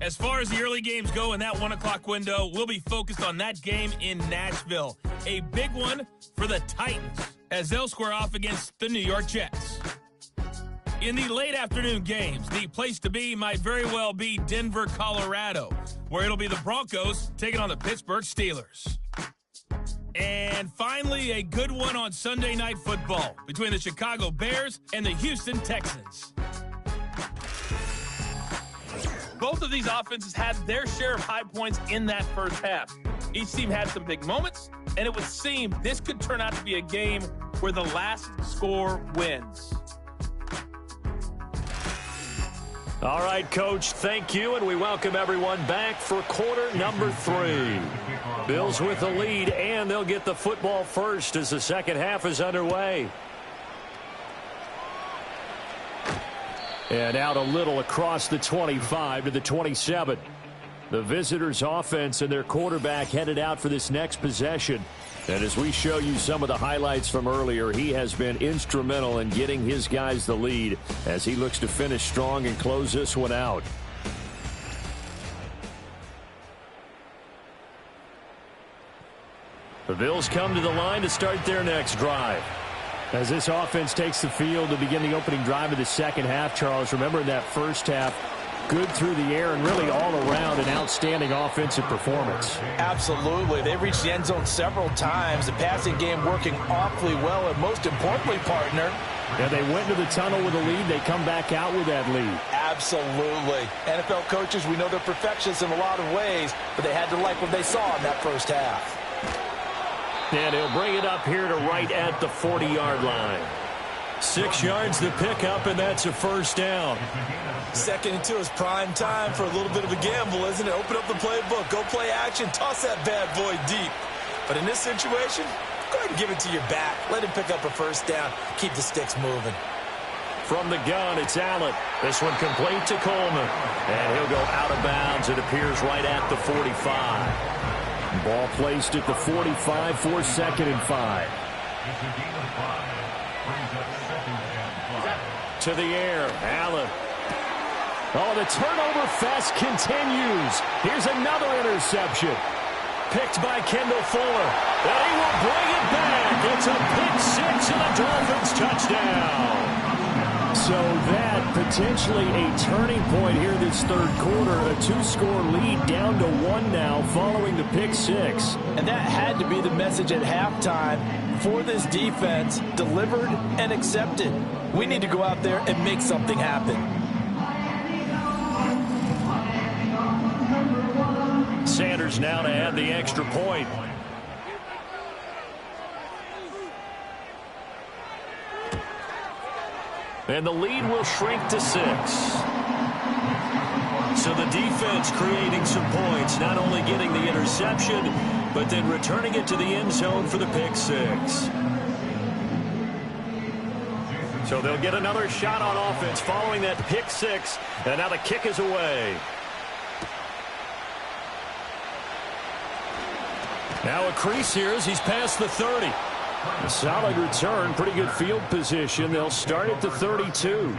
Speaker 9: As far as the early games go in that 1 o'clock window, we'll be focused on that game in Nashville. A big one for the Titans as they'll square off against the New York Jets. In the late afternoon games, the place to be might very well be Denver, Colorado, where it'll be the Broncos taking on the Pittsburgh Steelers. And finally, a good one on Sunday Night Football between the Chicago Bears and the Houston Texans. Both of these offenses had their share of high points in that 1st half. Each team had some big moments, and it would seem this could turn out to be a game where the last score wins.
Speaker 7: All right, Coach, thank you, and we welcome everyone back for quarter number 3. Bills with the lead, and they'll get the football first as the 2nd half is underway. And out a little across the 25 to the 27. The visitors' offense and their quarterback headed out for this next possession. And as we show you some of the highlights from earlier, he has been instrumental in getting his guys the lead as he looks to finish strong and close this one out. The Bills come to the line to start their next drive. As this offense takes the field to begin the opening drive of the 2nd half, Charles, remember in that 1st half, good through the air and really all around an outstanding offensive performance.
Speaker 5: Absolutely. They reached the end zone several times. The passing game working awfully well, and most importantly, partner,
Speaker 7: yeah, they went into the tunnel with a lead. They come back out with that lead.
Speaker 5: Absolutely. NFL coaches, we know they're perfectionists in a lot of ways, but they had to like what they saw in that 1st half.
Speaker 7: And he'll bring it up here to right at the 40-yard line. 6 yards to pick up, and that's a 1st down.
Speaker 5: 2nd and 2 is prime time for a little bit of a gamble, isn't it? Open up the playbook, go play action, toss that bad boy deep. But in this situation, go ahead and give it to your back. Let him pick up a 1st down. Keep the sticks moving.
Speaker 7: From the gun, it's Allen. This one complete to Coleman. And he'll go out of bounds. It appears right at the 45. Ball placed at the 45 for 2nd and 5. To the air, Allen. Oh, the turnover fest continues. Here's another interception. Picked by Kendall Fuller. And he will bring it back. It's a pick 6 and a Dolphins touchdown.
Speaker 4: So that potentially a turning point here this third quarter. A 2-score lead down to 1 now following the pick six.
Speaker 5: And that had to be the message at halftime for this defense. Delivered and accepted. We need to go out there and make something happen.
Speaker 4: Sanders now to add the extra point. And the lead will shrink to 6. So the defense creating some points, not only getting the interception, but then returning it to the end zone for the pick six. So they'll get another shot on offense following that pick six, and now the kick is away. Now a crease here as he's past the 30. A solid return, pretty good field position. They'll start at the 32.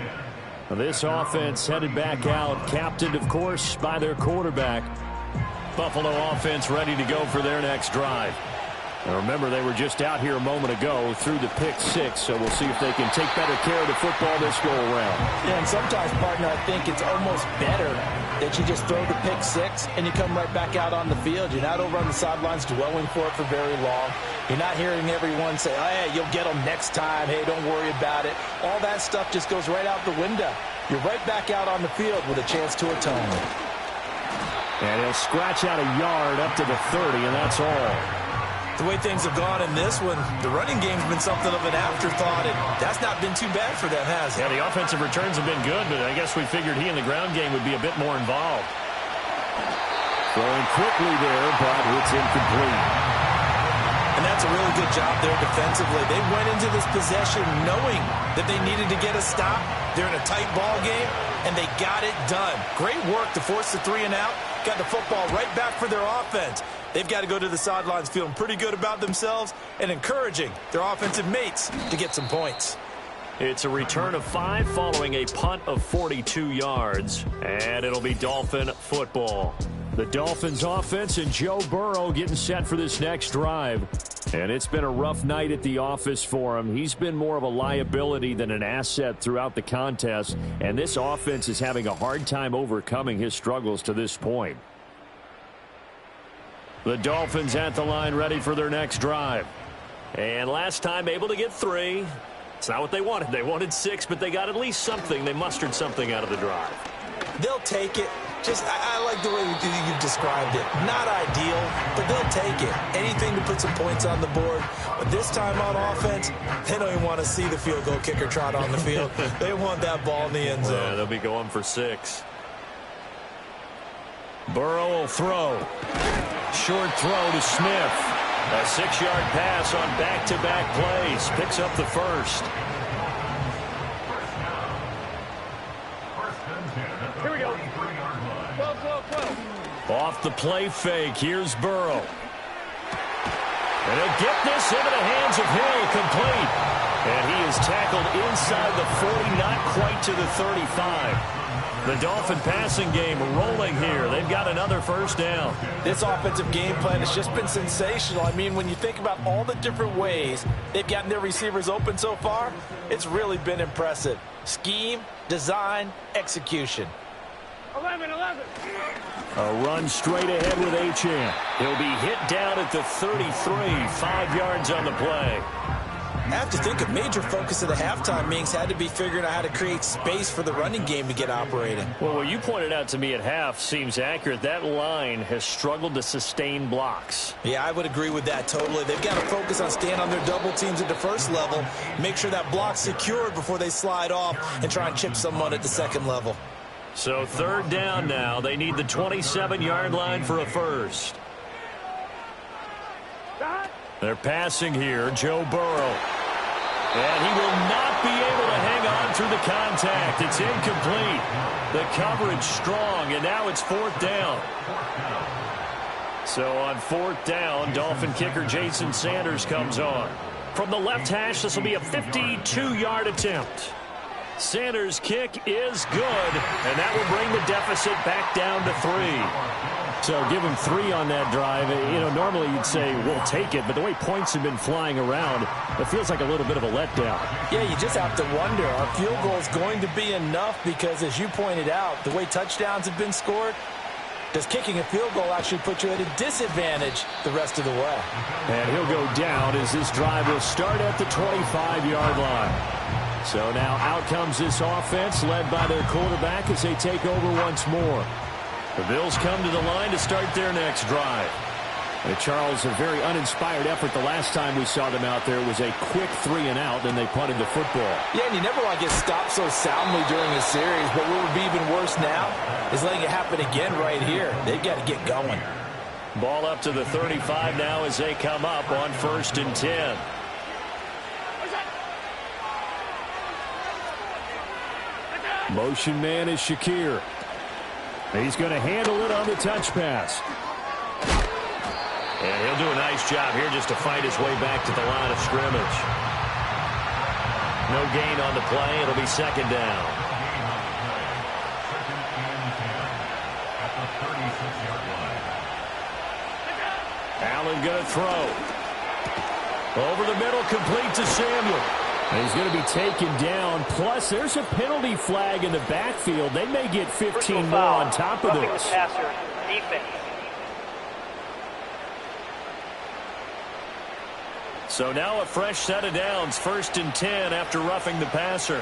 Speaker 4: This offense headed back out, captained, of course, by their quarterback. Buffalo offense ready to go for their next drive. And remember, they were just out here a moment ago through the pick six, so we'll see if they can take better care of the football this go-around.
Speaker 5: Yeah, and sometimes, partner, I think it's almost better that you just throw the pick six and you come right back out on the field. You're not over on the sidelines dwelling for it for very long. You're not hearing everyone say, oh, hey, you'll get them next time. Hey, don't worry about it. All that stuff just goes right out the window. You're right back out on the field with a chance to atone.
Speaker 4: And he'll scratch out a yard up to the 30, and that's all.
Speaker 5: The way things have gone in this one, the running game's been something of an afterthought, and that's not been too bad for them, has it?
Speaker 4: Yeah, the offensive returns have been good, but I guess we figured he in the ground game would be a bit more involved. Throwing quickly there, but it's incomplete.
Speaker 5: And that's a really good job there defensively. They went into this possession knowing that they needed to get a stop. They're in a tight ball game, and they got it done. Great work to force the 3 and out. Got the football right back for their offense. They've got to go to the sidelines feeling pretty good about themselves and encouraging their offensive mates to get some points.
Speaker 4: It's a return of 5 following a punt of 42 yards, and it'll be Dolphin football. The Dolphins offense and Joe Burrow getting set for this next drive. And it's been a rough night at the office for him. He's been more of a liability than an asset throughout the contest, and this offense is having a hard time overcoming his struggles to this point. The Dolphins at the line ready for their next drive. And last time able to get 3. It's not what they wanted. They wanted 6, but they got at least something. They mustered something out of the drive.
Speaker 5: They'll take it. Just, I like the way you've described it. Not ideal, but they'll take it. Anything to put some points on the board. But this time on offense, they don't even want to see the field goal kicker trot on the field. They want that ball in the end zone.
Speaker 4: Yeah, they'll be going for 6. Burrow will throw. Short throw to Smith. A 6-yard pass on back-to-back plays. Picks up the first.
Speaker 6: Here we go.
Speaker 4: 12. Off the play fake. Here's Burrow. And he'll get this into the hands of Hill, complete. And he is tackled inside the 40, not quite to the 35. The Dolphin passing game rolling here. They've got another first down.
Speaker 5: This offensive game plan has just been sensational. I mean, when you think about all the different ways they've gotten their receivers open so far, it's really been impressive. Scheme, design, execution.
Speaker 6: 11.
Speaker 4: A run straight ahead with Achane. He'll be hit down at the 33, 5 yards on the play.
Speaker 5: I have to think a major focus of the halftime meetings had to be figuring out how to create space for the running game to get operating.
Speaker 4: Well, what you pointed out to me at half seems accurate. That line has struggled to sustain blocks.
Speaker 5: Yeah, I would agree with that totally. They've got to focus on staying on their double teams at the first level, make sure that block's secured before they slide off and try and chip someone at the second level.
Speaker 4: So third down now. They need the 27-yard line for a first. They're passing here. Joe Burrow. And he will not be able to hang on through the contact. It's incomplete. The coverage strong, and now it's fourth down. So on fourth down, Dolphin kicker Jason Sanders comes on. From the left hash, this will be a 52-yard attempt.
Speaker 7: Sanders' kick is good, and that will bring the deficit back down to 3.
Speaker 4: So give him 3 on that drive. You know, normally you'd say, we'll take it, but the way points have been flying around, it feels like a little bit of a letdown.
Speaker 5: Yeah, you just have to wonder, are field goals going to be enough? Because as you pointed out, the way touchdowns have been scored, does kicking a field goal actually put you at a disadvantage the rest of the way?
Speaker 4: And he'll go down as this drive will start at the 25-yard line. So now out comes this offense led by their quarterback as they take over once more. The Bills come to the line to start their next drive. And Charles, a very uninspired effort the last time we saw them out there. It was a quick 3-and-out, then they punted the football.
Speaker 5: Yeah, and you never want to get stopped so soundly during a series, but what would be even worse now is letting it happen again right here. They've got to get going.
Speaker 7: Ball up to the 35 now as they come up on 1st and 10.
Speaker 4: Motion man is Shakir. He's going to handle it on the touch pass.
Speaker 7: And he'll do a nice job here just to fight his way back to the line of scrimmage. No gain on the play. It'll be 2nd down.
Speaker 4: Allen going to throw. Over the middle, complete to Samuel. And he's going to be taken down. Plus, there's a penalty flag in the backfield. They may get 15 more on top of this.
Speaker 8: Passer, defense.
Speaker 7: So now a fresh set of downs. 1st and 10 after roughing the passer.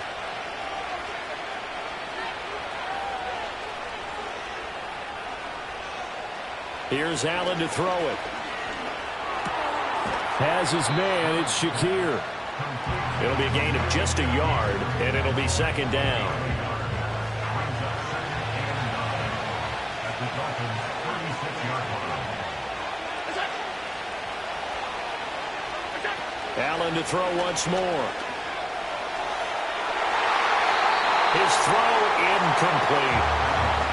Speaker 4: Here's Allen to throw it. Has his man. It's Shakir.
Speaker 7: It'll be a gain of just a yard, and it'll be 2nd down.
Speaker 4: Allen to throw once more.
Speaker 7: His throw incomplete.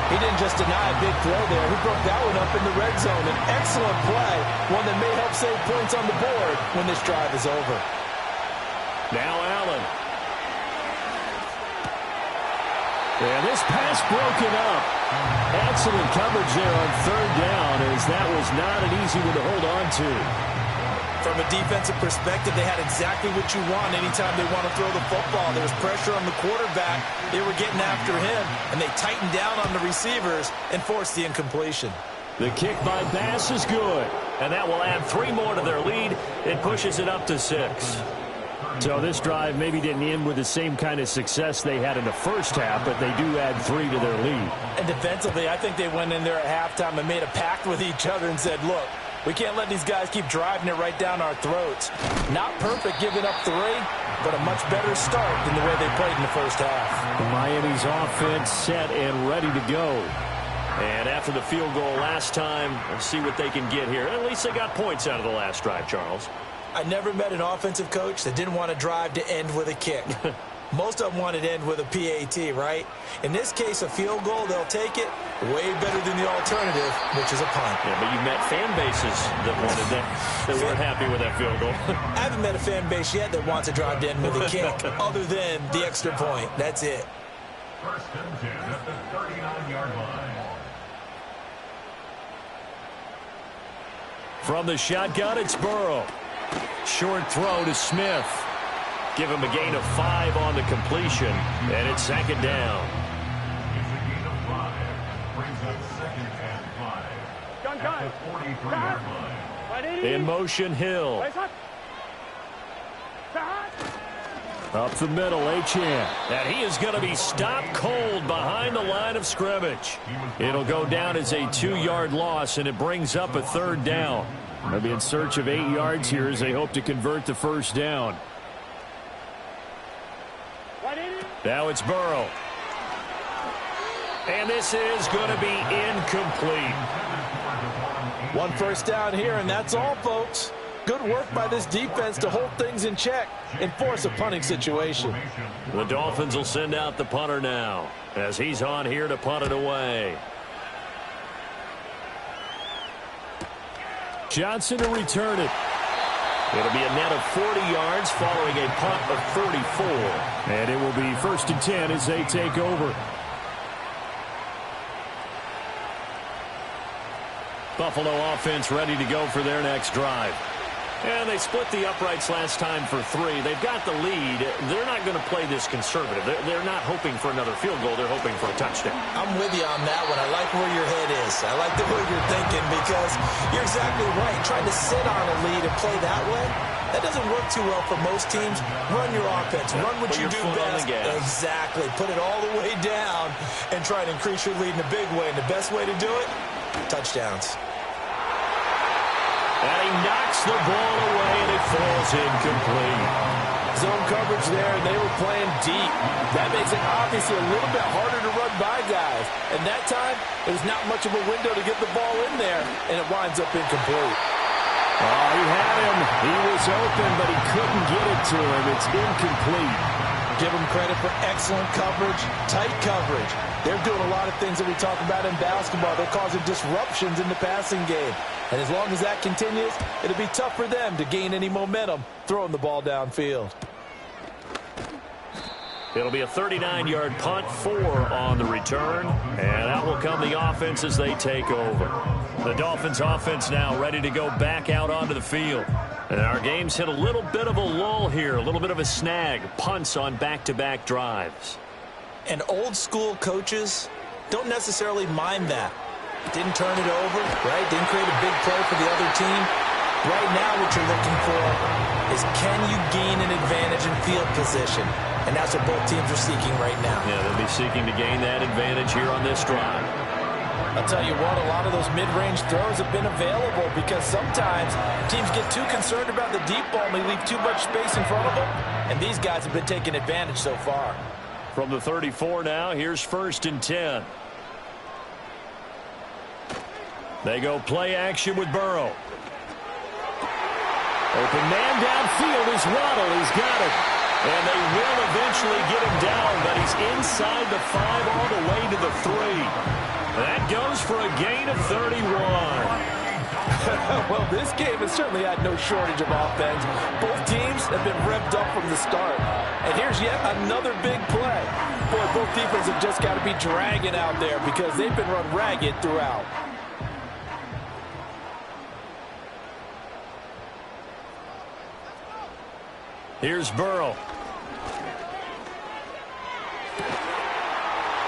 Speaker 5: He didn't just deny a big throw there. He broke that one up in the red zone. An excellent play, one that may help save points on the board when this drive is over.
Speaker 4: Now Allen. And this pass broken up. Excellent coverage there on 3rd down, as that was not an easy one to hold on to.
Speaker 5: From a defensive perspective, they had exactly what you want anytime they want to throw the football. There was pressure on the quarterback. They were getting after him, and they tightened down on the receivers and forced the incompletion.
Speaker 4: The kick by Bass is good.
Speaker 7: And that will add 3 more to their lead. It pushes it up to 6.
Speaker 4: So this drive maybe didn't end with the same kind of success they had in the first half, but they do add 3 to their lead.
Speaker 5: And defensively, I think they went in there at halftime and made a pact with each other and said, look, we can't let these guys keep driving it right down our throats. Not perfect giving up 3, but a much better start than the way they played in the first half.
Speaker 4: Miami's offense set and ready to go.
Speaker 7: And after the field goal last time, let's see what they can get here. At least they got points out of the last drive, Charles.
Speaker 5: I never met an offensive coach that didn't want to drive to end with a kick. Most of them wanted to end with a PAT, right? In this case, a field goal, they'll take it. Way better than the alternative, which is a punt.
Speaker 7: Yeah, but you've met fan bases that wanted that weren't happy with that field goal.
Speaker 5: I haven't met a fan base yet that wants to drive to end with a kick, other than the extra point. That's it.
Speaker 6: 1st and 10 at the 39-yard line.
Speaker 4: From the shotgun, it's Burrow. Short throw to Smith.
Speaker 7: Give him a gain of 5 on the completion, and it's 2nd down.
Speaker 6: It's a gain of 5. Brings up 2nd and 5 at the 43-yard line.
Speaker 4: In motion, Hill. Up the middle, Achane.
Speaker 7: And he is going to be stopped cold behind the line of scrimmage.
Speaker 4: It'll go down as a 2-yard loss, and it brings up a 3rd down. They'll be in search of 8 yards here as they hope to convert the 1st down. Now it's Burrow. And this is going to be incomplete.
Speaker 5: 1 first down here, and that's all, folks. Good work by this defense to hold things in check and force a punting situation.
Speaker 7: The Dolphins will send out the punter now as he's on here to punt it away.
Speaker 4: Johnson to return it.
Speaker 7: It'll be a net of 40 yards following a punt of 44.
Speaker 4: And it will be 1st and 10 as they take over.
Speaker 7: Buffalo offense ready to go for their next drive. And they split the uprights last time for 3. They've got the lead. They're not going to play this conservative. They're not hoping for another field goal. They're hoping for a touchdown.
Speaker 5: I'm with you on that one. I like where your head is. I like the way you're thinking because you're exactly right. Trying to sit on a lead and play that way, that doesn't work too well for most teams. Run your offense. Run what you do best. Exactly. Put it all the way down and try to increase your lead in a big way. And the best way to do it, touchdowns.
Speaker 7: And he knocks the ball away, and it falls incomplete.
Speaker 10: Zone coverage there, and they were playing deep. That makes it obviously a little bit harder to run by guys. And that time, it was not much of a window to get the ball in there, and it winds up incomplete.
Speaker 4: Oh, he had him. He was open, but he couldn't get it to him. It's incomplete.
Speaker 10: Give them credit for excellent coverage, tight coverage. They're doing a lot of things that we talk about in basketball. They're causing disruptions in the passing game. And as long as that continues, it'll be tough for them to gain any momentum throwing the ball downfield.
Speaker 7: It'll be a 39-yard punt, 4 on the return, and out will come the offense as they take over. The Dolphins offense now ready to go back out onto the field. And our game's hit a little bit of a lull here, a little bit of a snag, punts on back-to-back drives.
Speaker 5: And old-school coaches don't necessarily mind that. Didn't turn it over, right? Didn't create a big play for the other team. Right now what you're looking for is can you gain an advantage in field position? And that's what both teams are seeking right now.
Speaker 7: Yeah, they'll be seeking to gain that advantage here on this drive.
Speaker 10: I'll tell you what, a lot of those mid-range throws have been available because sometimes teams get too concerned about the deep ball and they leave too much space in front of them. And these guys have been taking advantage so far.
Speaker 7: From the 34 now, here's 1st and 10. They go play action with Burrow. Open man downfield is Waddle. He's got it. And they will eventually get him down, but he's inside the 5 all the way to the 3. That goes for a gain of 31.
Speaker 10: Well, this game has certainly had no shortage of offense. Both teams have been revved up from the start. And here's yet another big play. Boy, both defenses have just got to be dragging out there because they've been run ragged throughout.
Speaker 7: Here's Burrow.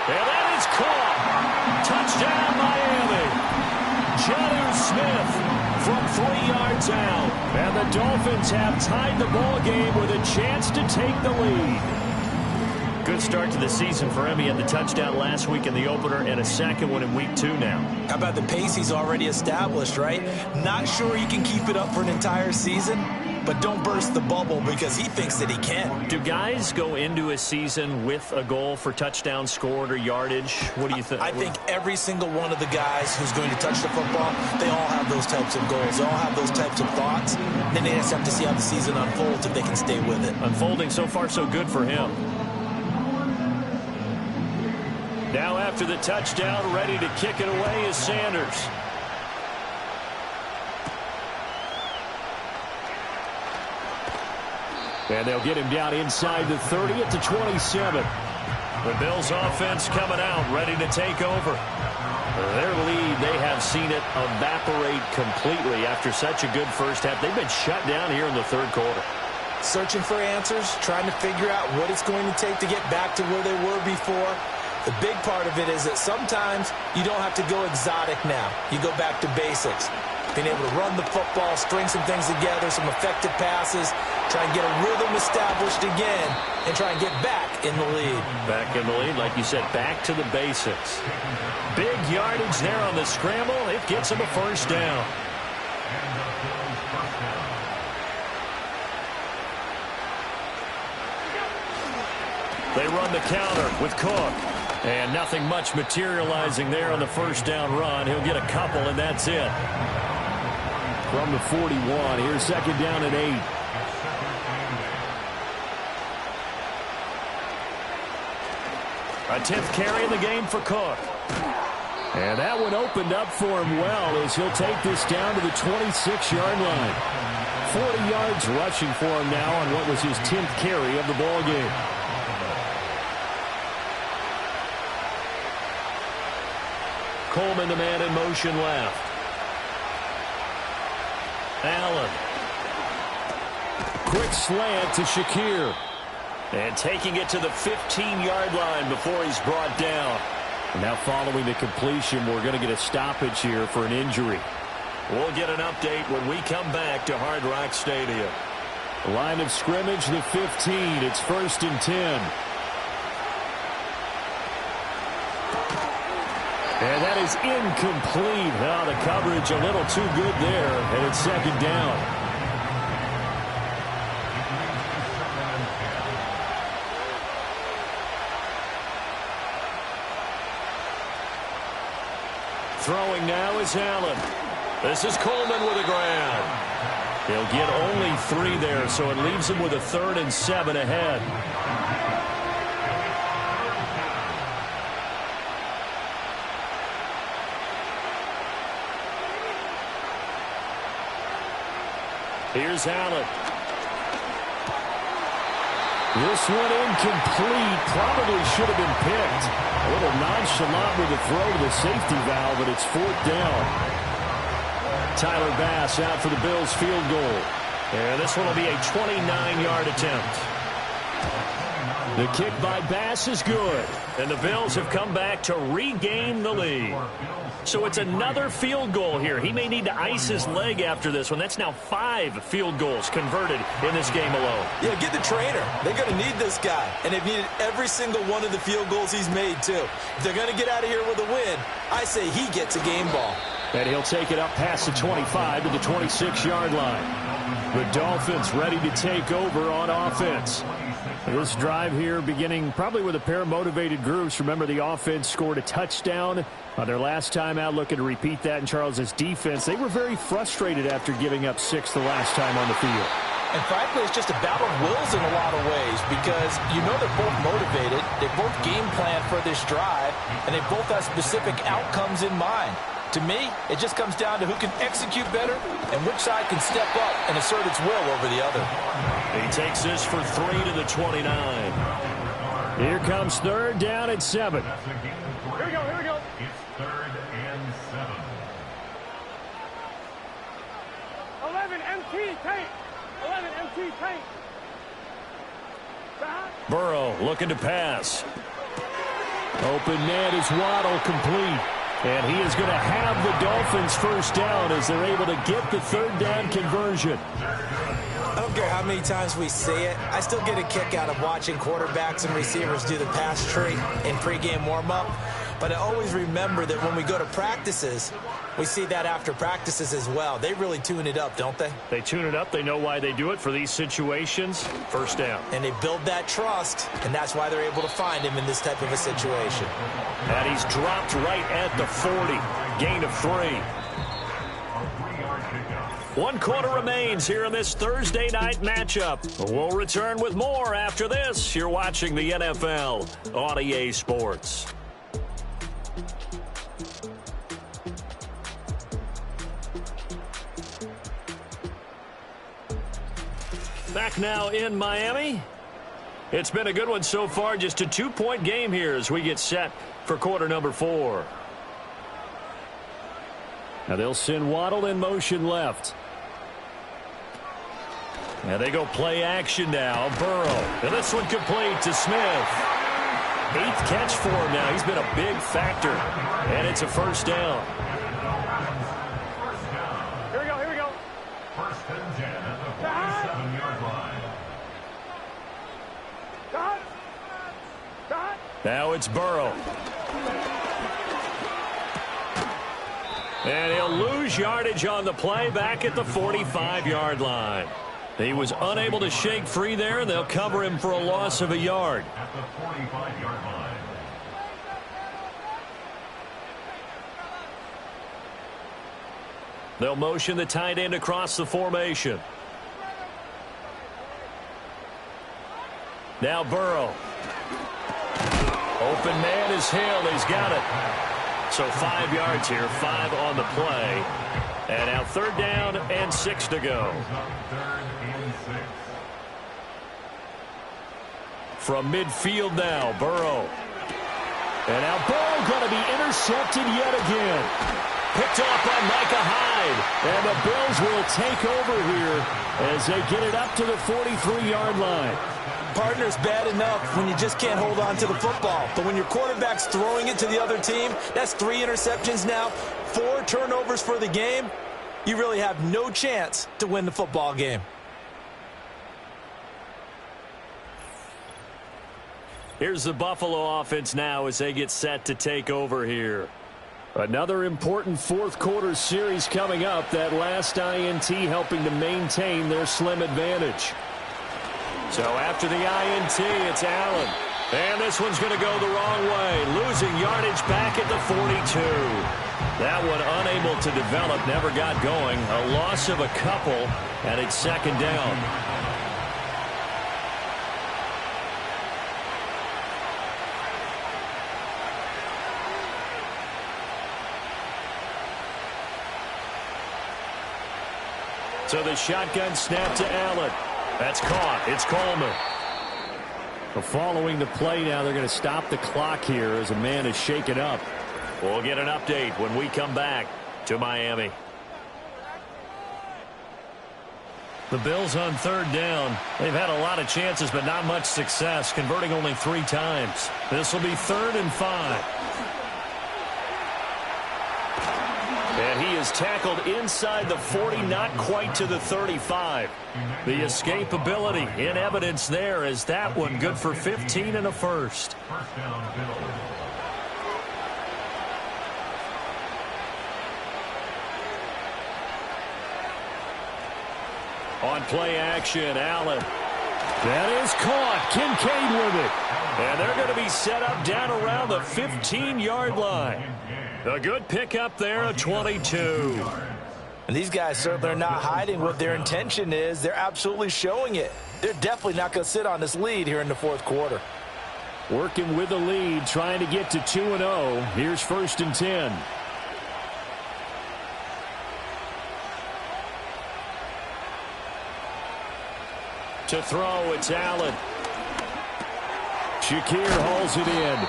Speaker 7: And that is caught. Touchdown, Miami. Jonnu Smith from 3 yards out. And the Dolphins have tied the ball game with a chance to take the lead. Good start to the season for him. He had the touchdown last week in the opener and a second one in week 2 now.
Speaker 5: How about the pace he's already established, right? Not sure you can keep it up for an entire season, but don't burst the bubble because he thinks that he can.
Speaker 7: Do guys go into a season with a goal for touchdowns scored or yardage? What do you think?
Speaker 5: I think every single one of the guys who's going to touch the football, they all have those types of goals. They all have those types of thoughts. Then they just have to see how the season unfolds if they can stay with it.
Speaker 7: Unfolding so far so good for him. Now after the touchdown, ready to kick it away is Sanders.
Speaker 4: And they'll get him down inside the 30 at the 27.
Speaker 7: The Bills offense coming out, ready to take over. Their lead, they have seen it evaporate completely after such a good first half. They've been shut down here in the 3rd quarter.
Speaker 5: Searching for answers, trying to figure out what it's going to take to get back to where they were before. The big part of it is that sometimes you don't have to go exotic now. You go back to basics. Being able to run the football, string some things together, some effective passes, try and get a rhythm established again, and try and get back in the lead.
Speaker 7: Back in the lead, like you said, back to the basics. Big yardage there on the scramble. It gets them a 1st down. They run the counter with Cook. And nothing much materializing there on the 1st down run. He'll get a couple, and that's it.
Speaker 4: From the 41, here's 2nd down and 8.
Speaker 7: A 10th carry in the game for Cook.
Speaker 4: And that one opened up for him well as he'll take this down to the 26-yard line. 40 yards rushing for him now on what was his 10th carry of the ball game. Coleman, the man in motion left. Allen. Quick slant to Shakir. And taking it to the 15-yard line before he's brought down. And now following the completion, we're going to get a stoppage here for an injury. We'll get an update when we come back to Hard Rock Stadium. Line of scrimmage, the 15. It's 1st and 10. And that is incomplete. Now the coverage a little too good there, and it's 2nd down. Throwing now is Allen. This is Coleman with a grab. He'll get only 3 there, so it leaves him with a 3rd and 7 ahead. Here's Allen. This one incomplete. Probably should have been picked. A little nonchalant with the throw to the safety valve, but it's 4th down. Tyler Bass out for the Bills field goal. And this one will be a 29-yard attempt. The kick by Bass is good. And the Bills have come back to regain the lead. So it's another field goal here. He may need to ice his leg after this one. That's now 5 field goals converted in this game alone.
Speaker 10: Yeah, get the trainer. They're going to need this guy. And they've needed every single one of the field goals he's made, too. If they're going to get out of here with a win, I say he gets a game ball.
Speaker 4: And he'll take it up past the 25 to the 26-yard line. The Dolphins ready to take over on offense. This drive here beginning probably with a pair of motivated groups. Remember, the offense scored a touchdown their last time out, looking to repeat that in Charles's defense. They were very frustrated after giving up 6 the last time on the field.
Speaker 10: And frankly, it's just a battle of wills in a lot of ways because you know they're both motivated. They both game plan for this drive, and they both have specific outcomes in mind. To me, it just comes down to who can execute better and which side can step up and assert its will over the other.
Speaker 4: He takes this for 3 to the 29. Here comes 3rd down at 7.
Speaker 6: Here we go, here we go. It's 3rd and 7.
Speaker 2: 11 MT tank. 11 MT tank.
Speaker 4: Burrow looking to pass. Open man is Waddle, complete. And he is going to have the Dolphins first down as they're able to get the 3rd down conversion.
Speaker 10: I don't care how many times we say it, I still get a kick out of watching quarterbacks and receivers do the pass tree in pregame warm-up. But I always remember that when we go to practices, we see that after practices as well. They really tune it up, don't they?
Speaker 4: They tune it up. They know why they do it for these situations. First down.
Speaker 10: And they build that trust, and that's why they're able to find him in this type of a situation.
Speaker 4: And he's dropped right at the 40. Gain of 3. 1 quarter remains here in this Thursday night matchup. We'll return with more after this. You're watching the NFL on EA Sports. Back now in Miami. It's been a good one so far. Just a 2-point game here as we get set for quarter number 4. Now they'll send Waddle in motion left. Now they go play action now. Burrow. And this one complete to Smith. 8th catch for him now. He's been a big factor. And it's a first down.
Speaker 2: Here we go, here we go.
Speaker 6: 1st and 10 at the 47-yard line.
Speaker 4: Now it's Burrow. And he'll lose yardage on the play back at the 45-yard line. He was unable to shake free there, and they'll cover him for a loss of a yard.
Speaker 6: At the 45-yard line.
Speaker 4: They'll motion the tight end across the formation. Now Burrow. Open man is Hill. He's got it.
Speaker 7: So 5 yards here, 5 on the play. And now 3rd down and 6 to go. From midfield now, Burrow. And now Burrow going to be intercepted yet again. Picked off by Micah Hyde. And the Bills will take over here as they get it up to the 43-yard line.
Speaker 10: Partner's bad enough when you just can't hold on to the football. But when your quarterback's throwing it to the other team, that's 3 interceptions now, 4 turnovers for the game. You really have no chance to win the football game.
Speaker 7: Here's the Buffalo offense now as they get set to take over here. Another important 4th quarter series coming up. That last INT helping to maintain their slim advantage. So after the INT, it's Allen. And this one's going to go the wrong way. Losing yardage back at the 42. That one unable to develop, never got going. A loss of a couple, and it's 2nd down. So the shotgun snap to Allen. That's caught. It's Coleman. Following the play now, they're going to stop the clock here as a man is shaken up. We'll get an update when we come back to Miami. The Bills on 3rd down. They've had a lot of chances, but not much success, converting only 3 times. This will be 3rd and 5. And he is tackled inside the 40, not quite to the 35. The escapability in evidence there as that one good for 15 and a first. On play action, Allen. That is caught. Kincaid with it. And they're going to be set up down around the 15-yard line. A good pickup there at 22.
Speaker 10: And these guys certainly are not hiding what their intention is. They're absolutely showing it. They're definitely not going to sit on this lead here in the 4th quarter.
Speaker 7: Working with the lead, trying to get to 2-0. Here's 1st and 10. To throw, it's Allen. Shakir hauls it in.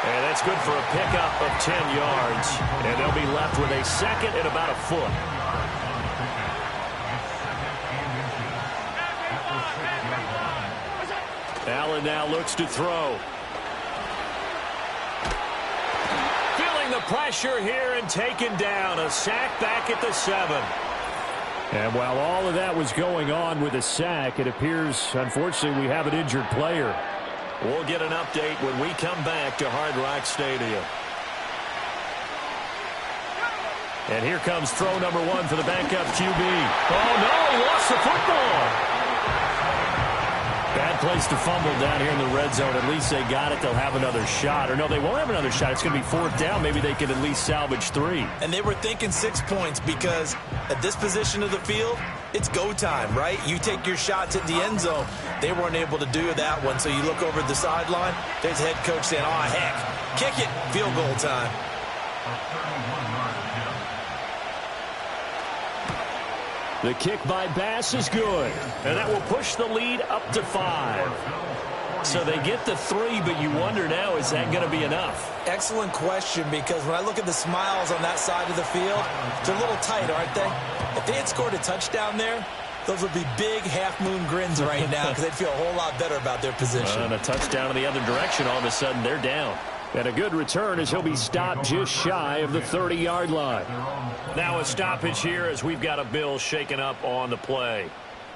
Speaker 7: And that's good for a pickup of 10 yards. And they'll be left with a 2nd and about a foot. Allen now looks to throw. Feeling the pressure here and taken down. A sack back at the 7. And while all of that was going on with a sack, it appears, unfortunately, we have an injured player. We'll get an update when we come back to Hard Rock Stadium. And here comes throw number 1 for the backup QB. Oh, no, he lost the football. Bad place to fumble down here in the red zone. At least they got it. They'll have another shot. Or no, they won't have another shot. It's going to be 4th down. Maybe they can at least salvage 3.
Speaker 10: And they were thinking 6 points because at this position of the field, it's go time, right? You take your shots at the end zone. They weren't able to do that one. So you look over the sideline. There's the head coach saying, oh, heck, kick it. Field goal time.
Speaker 7: The kick by Bass is good. And that will push the lead up to 5. So they get the 3, but you wonder now, is that going to be enough?
Speaker 10: Excellent question, because when I look at the smiles on that side of the field, they're a little tight, aren't they? If they had scored a touchdown there, those would be big half-moon grins right now because they'd feel a whole lot better about their position.
Speaker 7: And a touchdown in the other direction, all of a sudden they're down. And a good return as he'll be stopped just shy of the 30-yard line. Now a stoppage here as we've got a Bill shaken up on the play.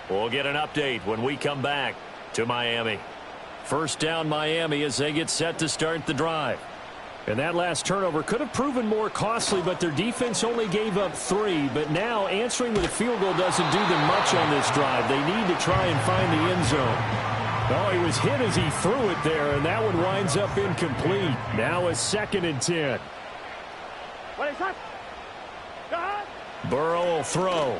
Speaker 7: We'll get an update when we come back to Miami. 1st down Miami as they get set to start the drive. And that last turnover could have proven more costly, but their defense only gave up 3. But now answering with a field goal doesn't do them much on this drive. They need to try and find the end zone. Oh, he was hit as he threw it there, and that one winds up incomplete. Now a 2nd and 10. Burrow will throw.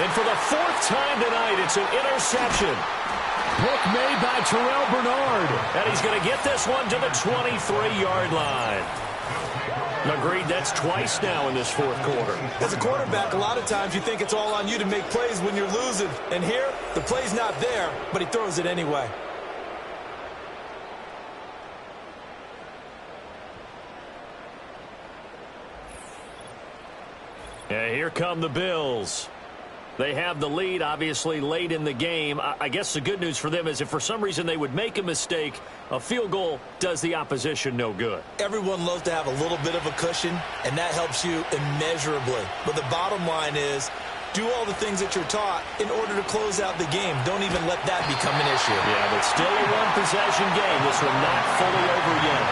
Speaker 7: And for the 4th time tonight, it's an interception. Pick made by Terrell Bernard. And he's going to get this one to the 23-yard line. Agreed, that's twice now in this fourth quarter.
Speaker 10: As a quarterback, a lot of times you think it's all on you to make plays when you're losing. And here, the play's not there, but he throws it anyway.
Speaker 7: Yeah, here come the Bills. They have the lead, obviously, late in the game. I guess the good news for them is if for some reason they would make a mistake, a field goal does the opposition no good.
Speaker 10: Everyone loves to have a little bit of a cushion, and that helps you immeasurably. But the bottom line is, do all the things that you're taught in order to close out the game. Don't even let that become an issue.
Speaker 7: Yeah, but still a one-possession game. This one not fully over yet.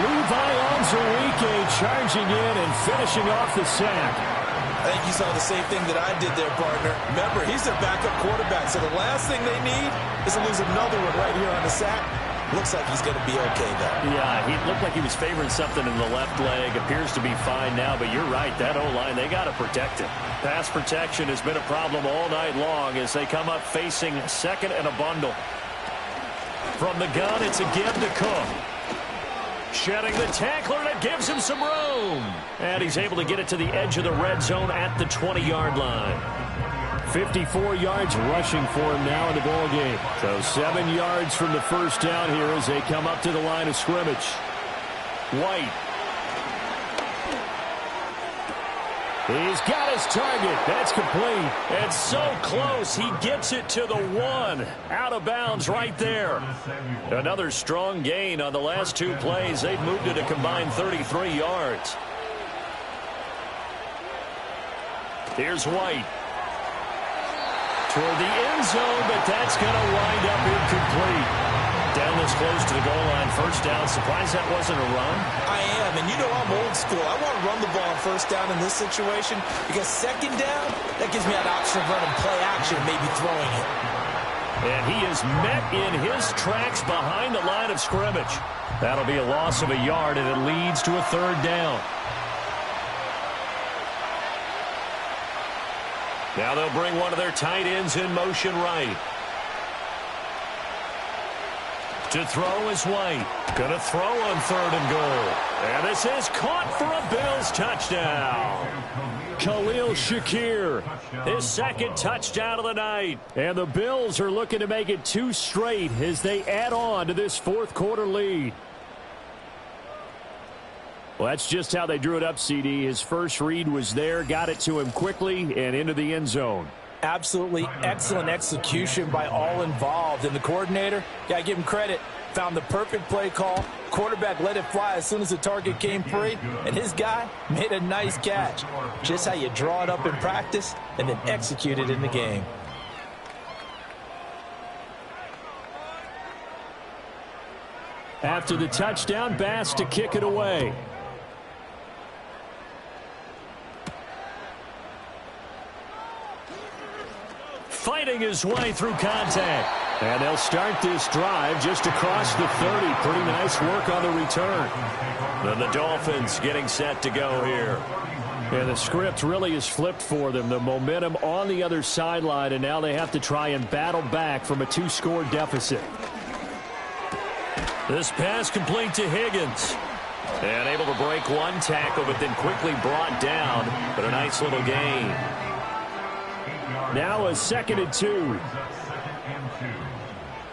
Speaker 7: Levi Onwuzurike charging in and finishing off the sack.
Speaker 10: I think you saw the same thing that I did there, partner. Remember, he's their backup quarterback, so the last thing they need is to lose another one right here on the sack. Looks like he's going to be okay, though.
Speaker 7: Yeah, he looked like he was favoring something in the left leg. Appears to be fine now, but you're right. That O-line, they got to protect him. Pass protection has been a problem all night long as they come up facing second and a bundle. From the gun, it's a give to Cook. Shedding the tackler, and it gives him some room. And he's able to get it to the edge of the red zone at the 20-yard line. 54 yards rushing for him now in the ball game. So 7 yards from the first down here as they come up to the line of scrimmage. White. He's got his target. That's complete. And so close. He gets it to the 1. Out of bounds right there. Another strong gain on the last 2 plays. They've moved it a combined 33 yards. Here's White. Toward the end zone, but that's going to wind up incomplete. Down this close to the goal line, first down. Surprised that wasn't a run?
Speaker 10: I am, and you know I'm old school. I want to run the ball on first down in this situation because second down, that gives me that option of running play action, maybe throwing it.
Speaker 7: And he is met in his tracks behind the line of scrimmage. That'll be a loss of a yard, and it leads to a third down. Now they'll bring one of their tight ends in motion right. To throw is White. Going to throw on third and goal. And this is caught for a Bills touchdown. Khalil Shakir, his second touchdown of the night. And the Bills are looking to make it 2 straight as they add on to this fourth quarter lead. Well, that's just how they drew it up, CD. His first read was there, got it to him quickly, and into the end zone.
Speaker 10: Absolutely excellent execution by all involved. And the coordinator, got to give him credit, found the perfect play call. Quarterback let it fly as soon as the target came free. And his guy made a nice catch. Just how you draw it up in practice and then execute it in the game.
Speaker 7: After the touchdown, Bass to kick it away. Fighting his way through contact. And they'll start this drive just across the 30. Pretty nice work on the return. Then the Dolphins getting set to go here. And the script really is flipped for them. The momentum on the other sideline, and now they have to try and battle back from a 2-score deficit. This pass complete to Higgins. And able to break one tackle, but then quickly brought down. But a nice little gain. Now a 2nd and 2.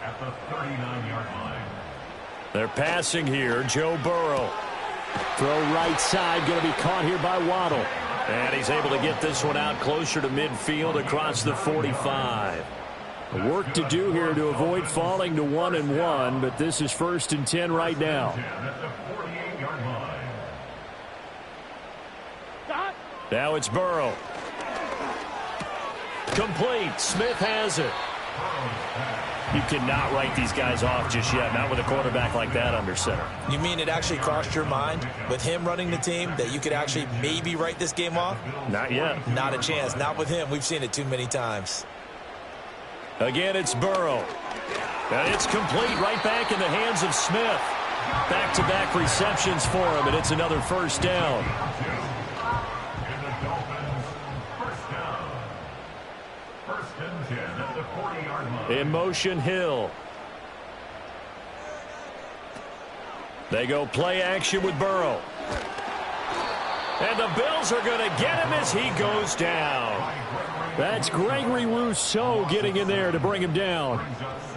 Speaker 6: At the 39-yard line.
Speaker 7: They're passing here. Joe Burrow. Throw right side. Going to be caught here by Waddle. And he's able to get this one out closer to midfield across the 45. Work to do here to avoid falling to 1-1, but this is 1st and 10 right now.
Speaker 6: At the 48-yard line.
Speaker 7: Now it's Burrow. Complete. Smith has it. You cannot write these guys off just yet, not with a quarterback like that under center.
Speaker 10: You mean it actually crossed your mind with him running the team that you could actually maybe write this game off?
Speaker 7: Not yet.
Speaker 10: Not a chance. Not with him. We've seen it too many times.
Speaker 7: Again, it's Burrow. And it's complete right back in the hands of Smith. Back-to-back receptions for him, and it's another first down. In motion, Hill. They go play action with Burrow. And the Bills are going to get him as he goes down.
Speaker 4: That's Gregory Rousseau getting in there to bring him down.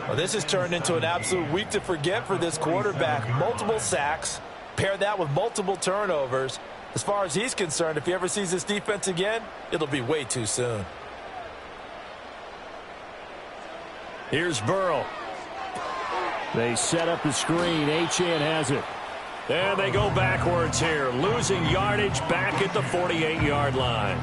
Speaker 10: Well, this has turned into an absolute week to forget for this quarterback. Multiple sacks, pair that with multiple turnovers. As far as he's concerned, if he ever sees this defense again, it'll be way too soon.
Speaker 4: Here's Burrow. They set up the screen. Achane has it.
Speaker 7: And they go backwards here, losing yardage back at the 48-yard line.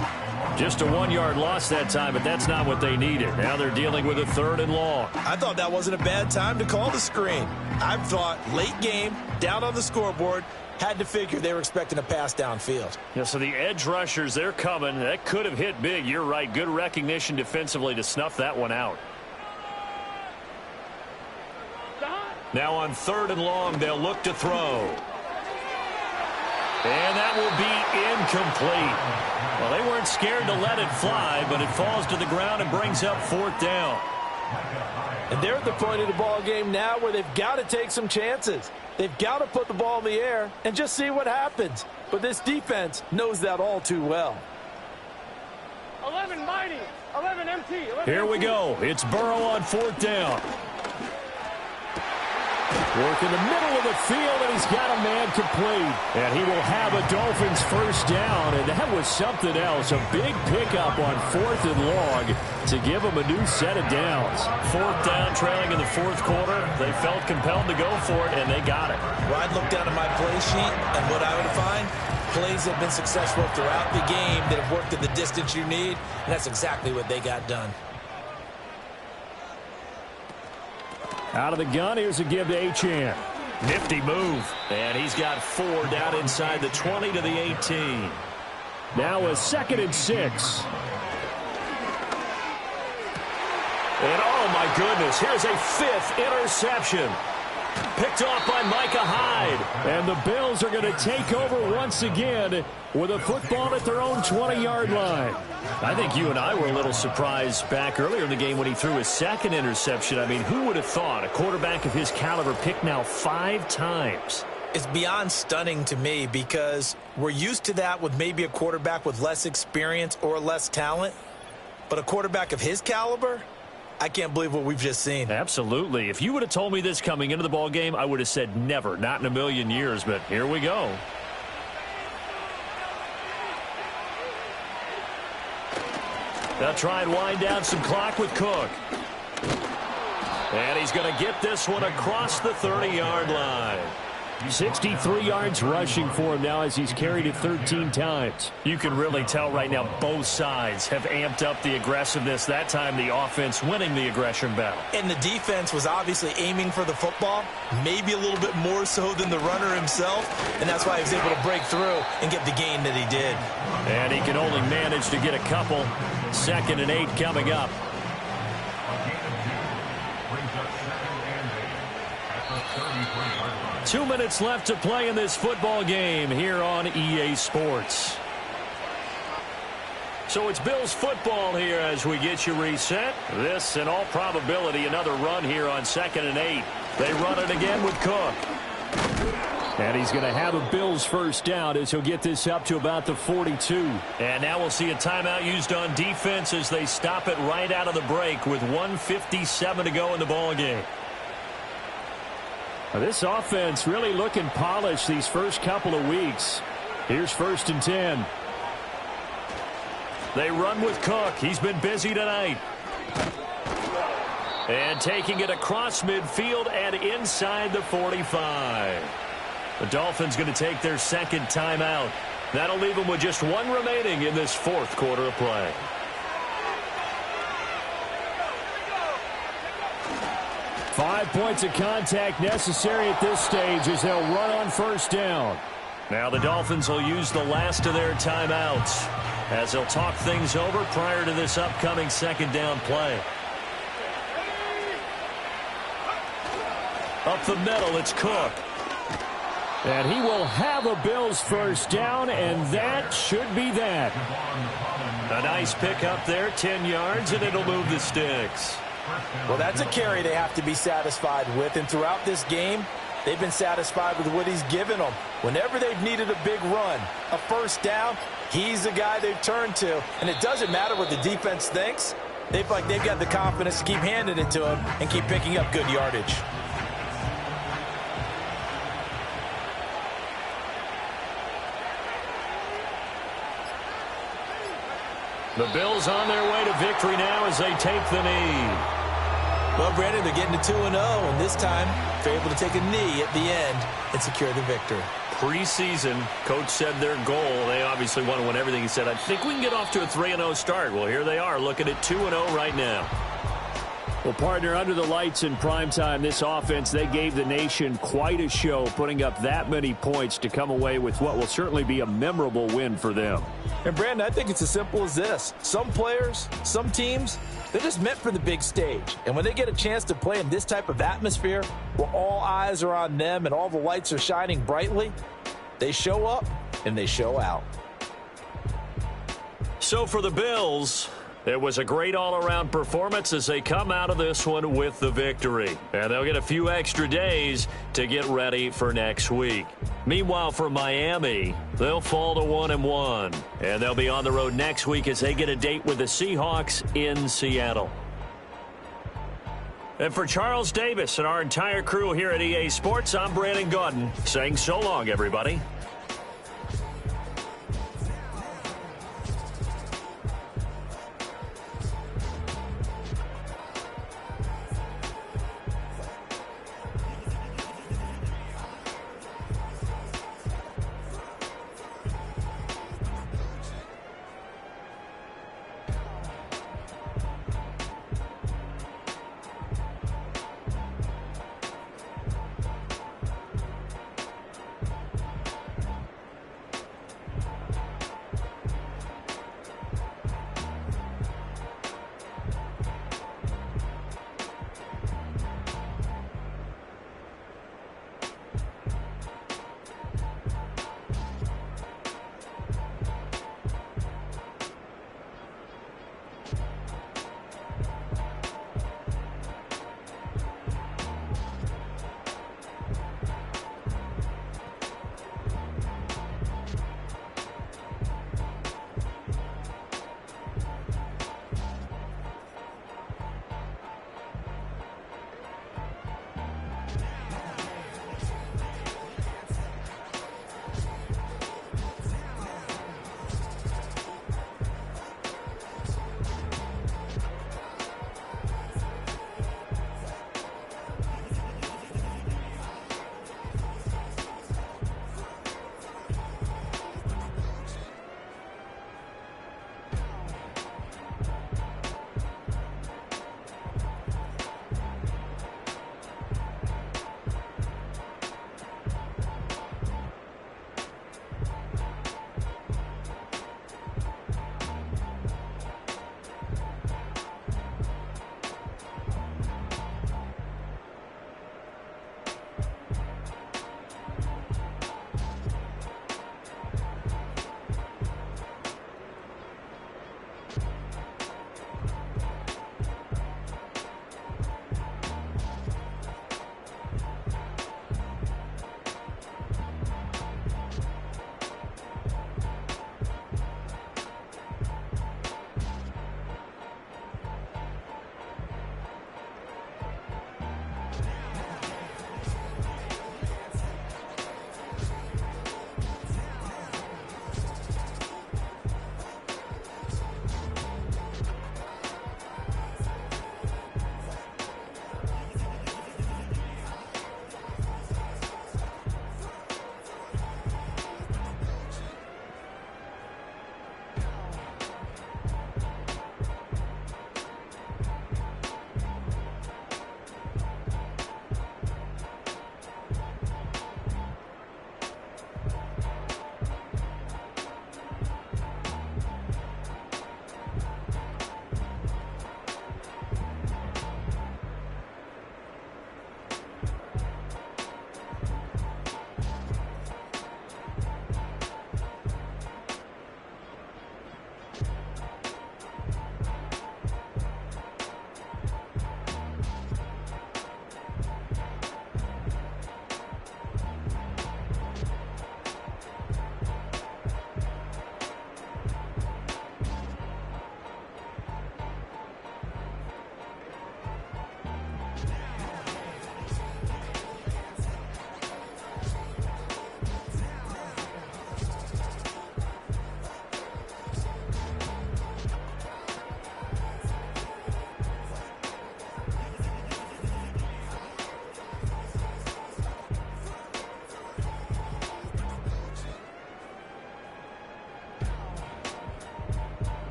Speaker 7: Just a 1-yard loss that time, but that's not what they needed. Now they're dealing with a 3rd and long.
Speaker 5: I thought that wasn't a bad time to call the screen. I thought late game, down on the scoreboard, had to figure they were expecting a pass downfield.
Speaker 7: Yeah, so the edge rushers, they're coming. That could have hit big. You're right. Good recognition defensively to snuff that one out. Now on 3rd and long, they'll look to throw. And that will be incomplete. Well, they weren't scared to let it fly, but it falls to the ground and brings up 4th down.
Speaker 10: And they're at the point of the ball game now where they've got to take some chances. They've got to put the ball in the air and just see what happens. But this defense knows that all too well.
Speaker 11: 11 mighty, 11 MT. 11
Speaker 4: Here we go. It's Burrow on 4th down. Work in the middle of the field, and he's got a man complete. And he will have a Dolphins 1st down, and that was something else. A big pickup on 4th and long to give him a new set of downs.
Speaker 7: 4th down, trailing in the 4th quarter. They felt compelled to go for it, and they got it.
Speaker 5: Well, I'd look down at my play sheet, and what I would find, plays have been successful throughout the game that have worked at the distance you need, and that's exactly what they got done.
Speaker 4: Out of the gun, here's a give to Achane.
Speaker 7: Nifty move. And he's got 4 down inside the 20 to the 18.
Speaker 4: Now a 2nd and 6.
Speaker 7: And oh my goodness, here's a 5th interception. Picked off by Micah Hyde.
Speaker 4: And the Bills are going to take over once again with a football at their own 20-yard line.
Speaker 7: I think you and I were a little surprised back earlier in the game when he threw his 2nd interception. I mean, who would have thought a quarterback of his caliber picked now 5 times?
Speaker 5: It's beyond stunning to me because we're used to that with maybe a quarterback with less experience or less talent. But a quarterback of his caliber, I can't believe what we've just seen.
Speaker 7: Absolutely. If you would have told me this coming into the ball game, I would have said never, not in a million years. But here we go. They'll try and wind down some clock with Cook. And he's going to get this one across the 30-yard line.
Speaker 4: 63 yards rushing for him now as he's carried it 13 times.
Speaker 7: You can really tell right now both sides have amped up the aggressiveness. That time the offense winning the aggression battle.
Speaker 5: And the defense was obviously aiming for the football, maybe a little bit more so than the runner himself, and that's why he was able to break through and get the gain that he did.
Speaker 7: And he can only manage to get a couple. 2nd and 8 coming up. 2 minutes left to play in this football game here on EA Sports. So it's Bills football here as we get you reset. This, in all probability, another run here on 2nd and 8. They run it again with Cook.
Speaker 4: And he's going to have a Bills 1st down as he'll get this up to about the 42.
Speaker 7: And now we'll see a timeout used on defense as they stop it right out of the break with 1:57 to go in the ball game.
Speaker 4: This offense really looking polished these first couple of weeks. Here's 1st and 10.
Speaker 7: They run with Cook. He's been busy tonight. And taking it across midfield and inside the 45. The Dolphins going to take their 2nd timeout. That'll leave them with just 1 remaining in this 4th quarter of play.
Speaker 4: Five points of contact necessary at this stage as they'll run on 1st down.
Speaker 7: Now the Dolphins will use the last of their timeouts as they'll talk things over prior to this upcoming 2nd down play. Up the middle, it's Cook.
Speaker 4: And he will have a Bills 1st down, and that should be that.
Speaker 7: A nice pick up there, 10 yards, and it'll move the sticks.
Speaker 10: Well, that's a carry they have to be satisfied with. And throughout this game, They've been satisfied with what he's given them. Whenever they've needed a big run, a first down, he's the guy they've turned to. And it doesn't matter what the defense thinks. They feel like they've got the confidence to keep handing it to him and keep picking up good yardage.
Speaker 7: The Bills on their way to victory now as they take the knee.
Speaker 10: Well, Brandon, they're getting to 2-0, and this time they're able to take a knee at the end and secure the victory.
Speaker 7: Preseason, coach said their goal, they obviously want to win everything. He said, I think we can get off to a 3-0 start. Well, here they are looking at 2-0 right now.
Speaker 4: Well, partner, under the lights in primetime, this offense, they gave the nation quite a show, putting up that many points to come away with what will certainly be a memorable win for them.
Speaker 10: And, Brandon, I think it's as simple as this. Some players, some teams, they're just meant for the big stage. And when they get a chance to play in this type of atmosphere where all eyes are on them and all the lights are shining brightly, they show up and they show out.
Speaker 7: So for the Bills, it was a great all-around performance as they come out of this one with the victory. And they'll get a few extra days to get ready for next week. Meanwhile, for Miami, they'll fall to 1-1. And they'll be on the road next week as they get a date with the Seahawks in Seattle. And for Charles Davis and our entire crew here at EA Sports, I'm Brandon Gaudin saying so long, everybody.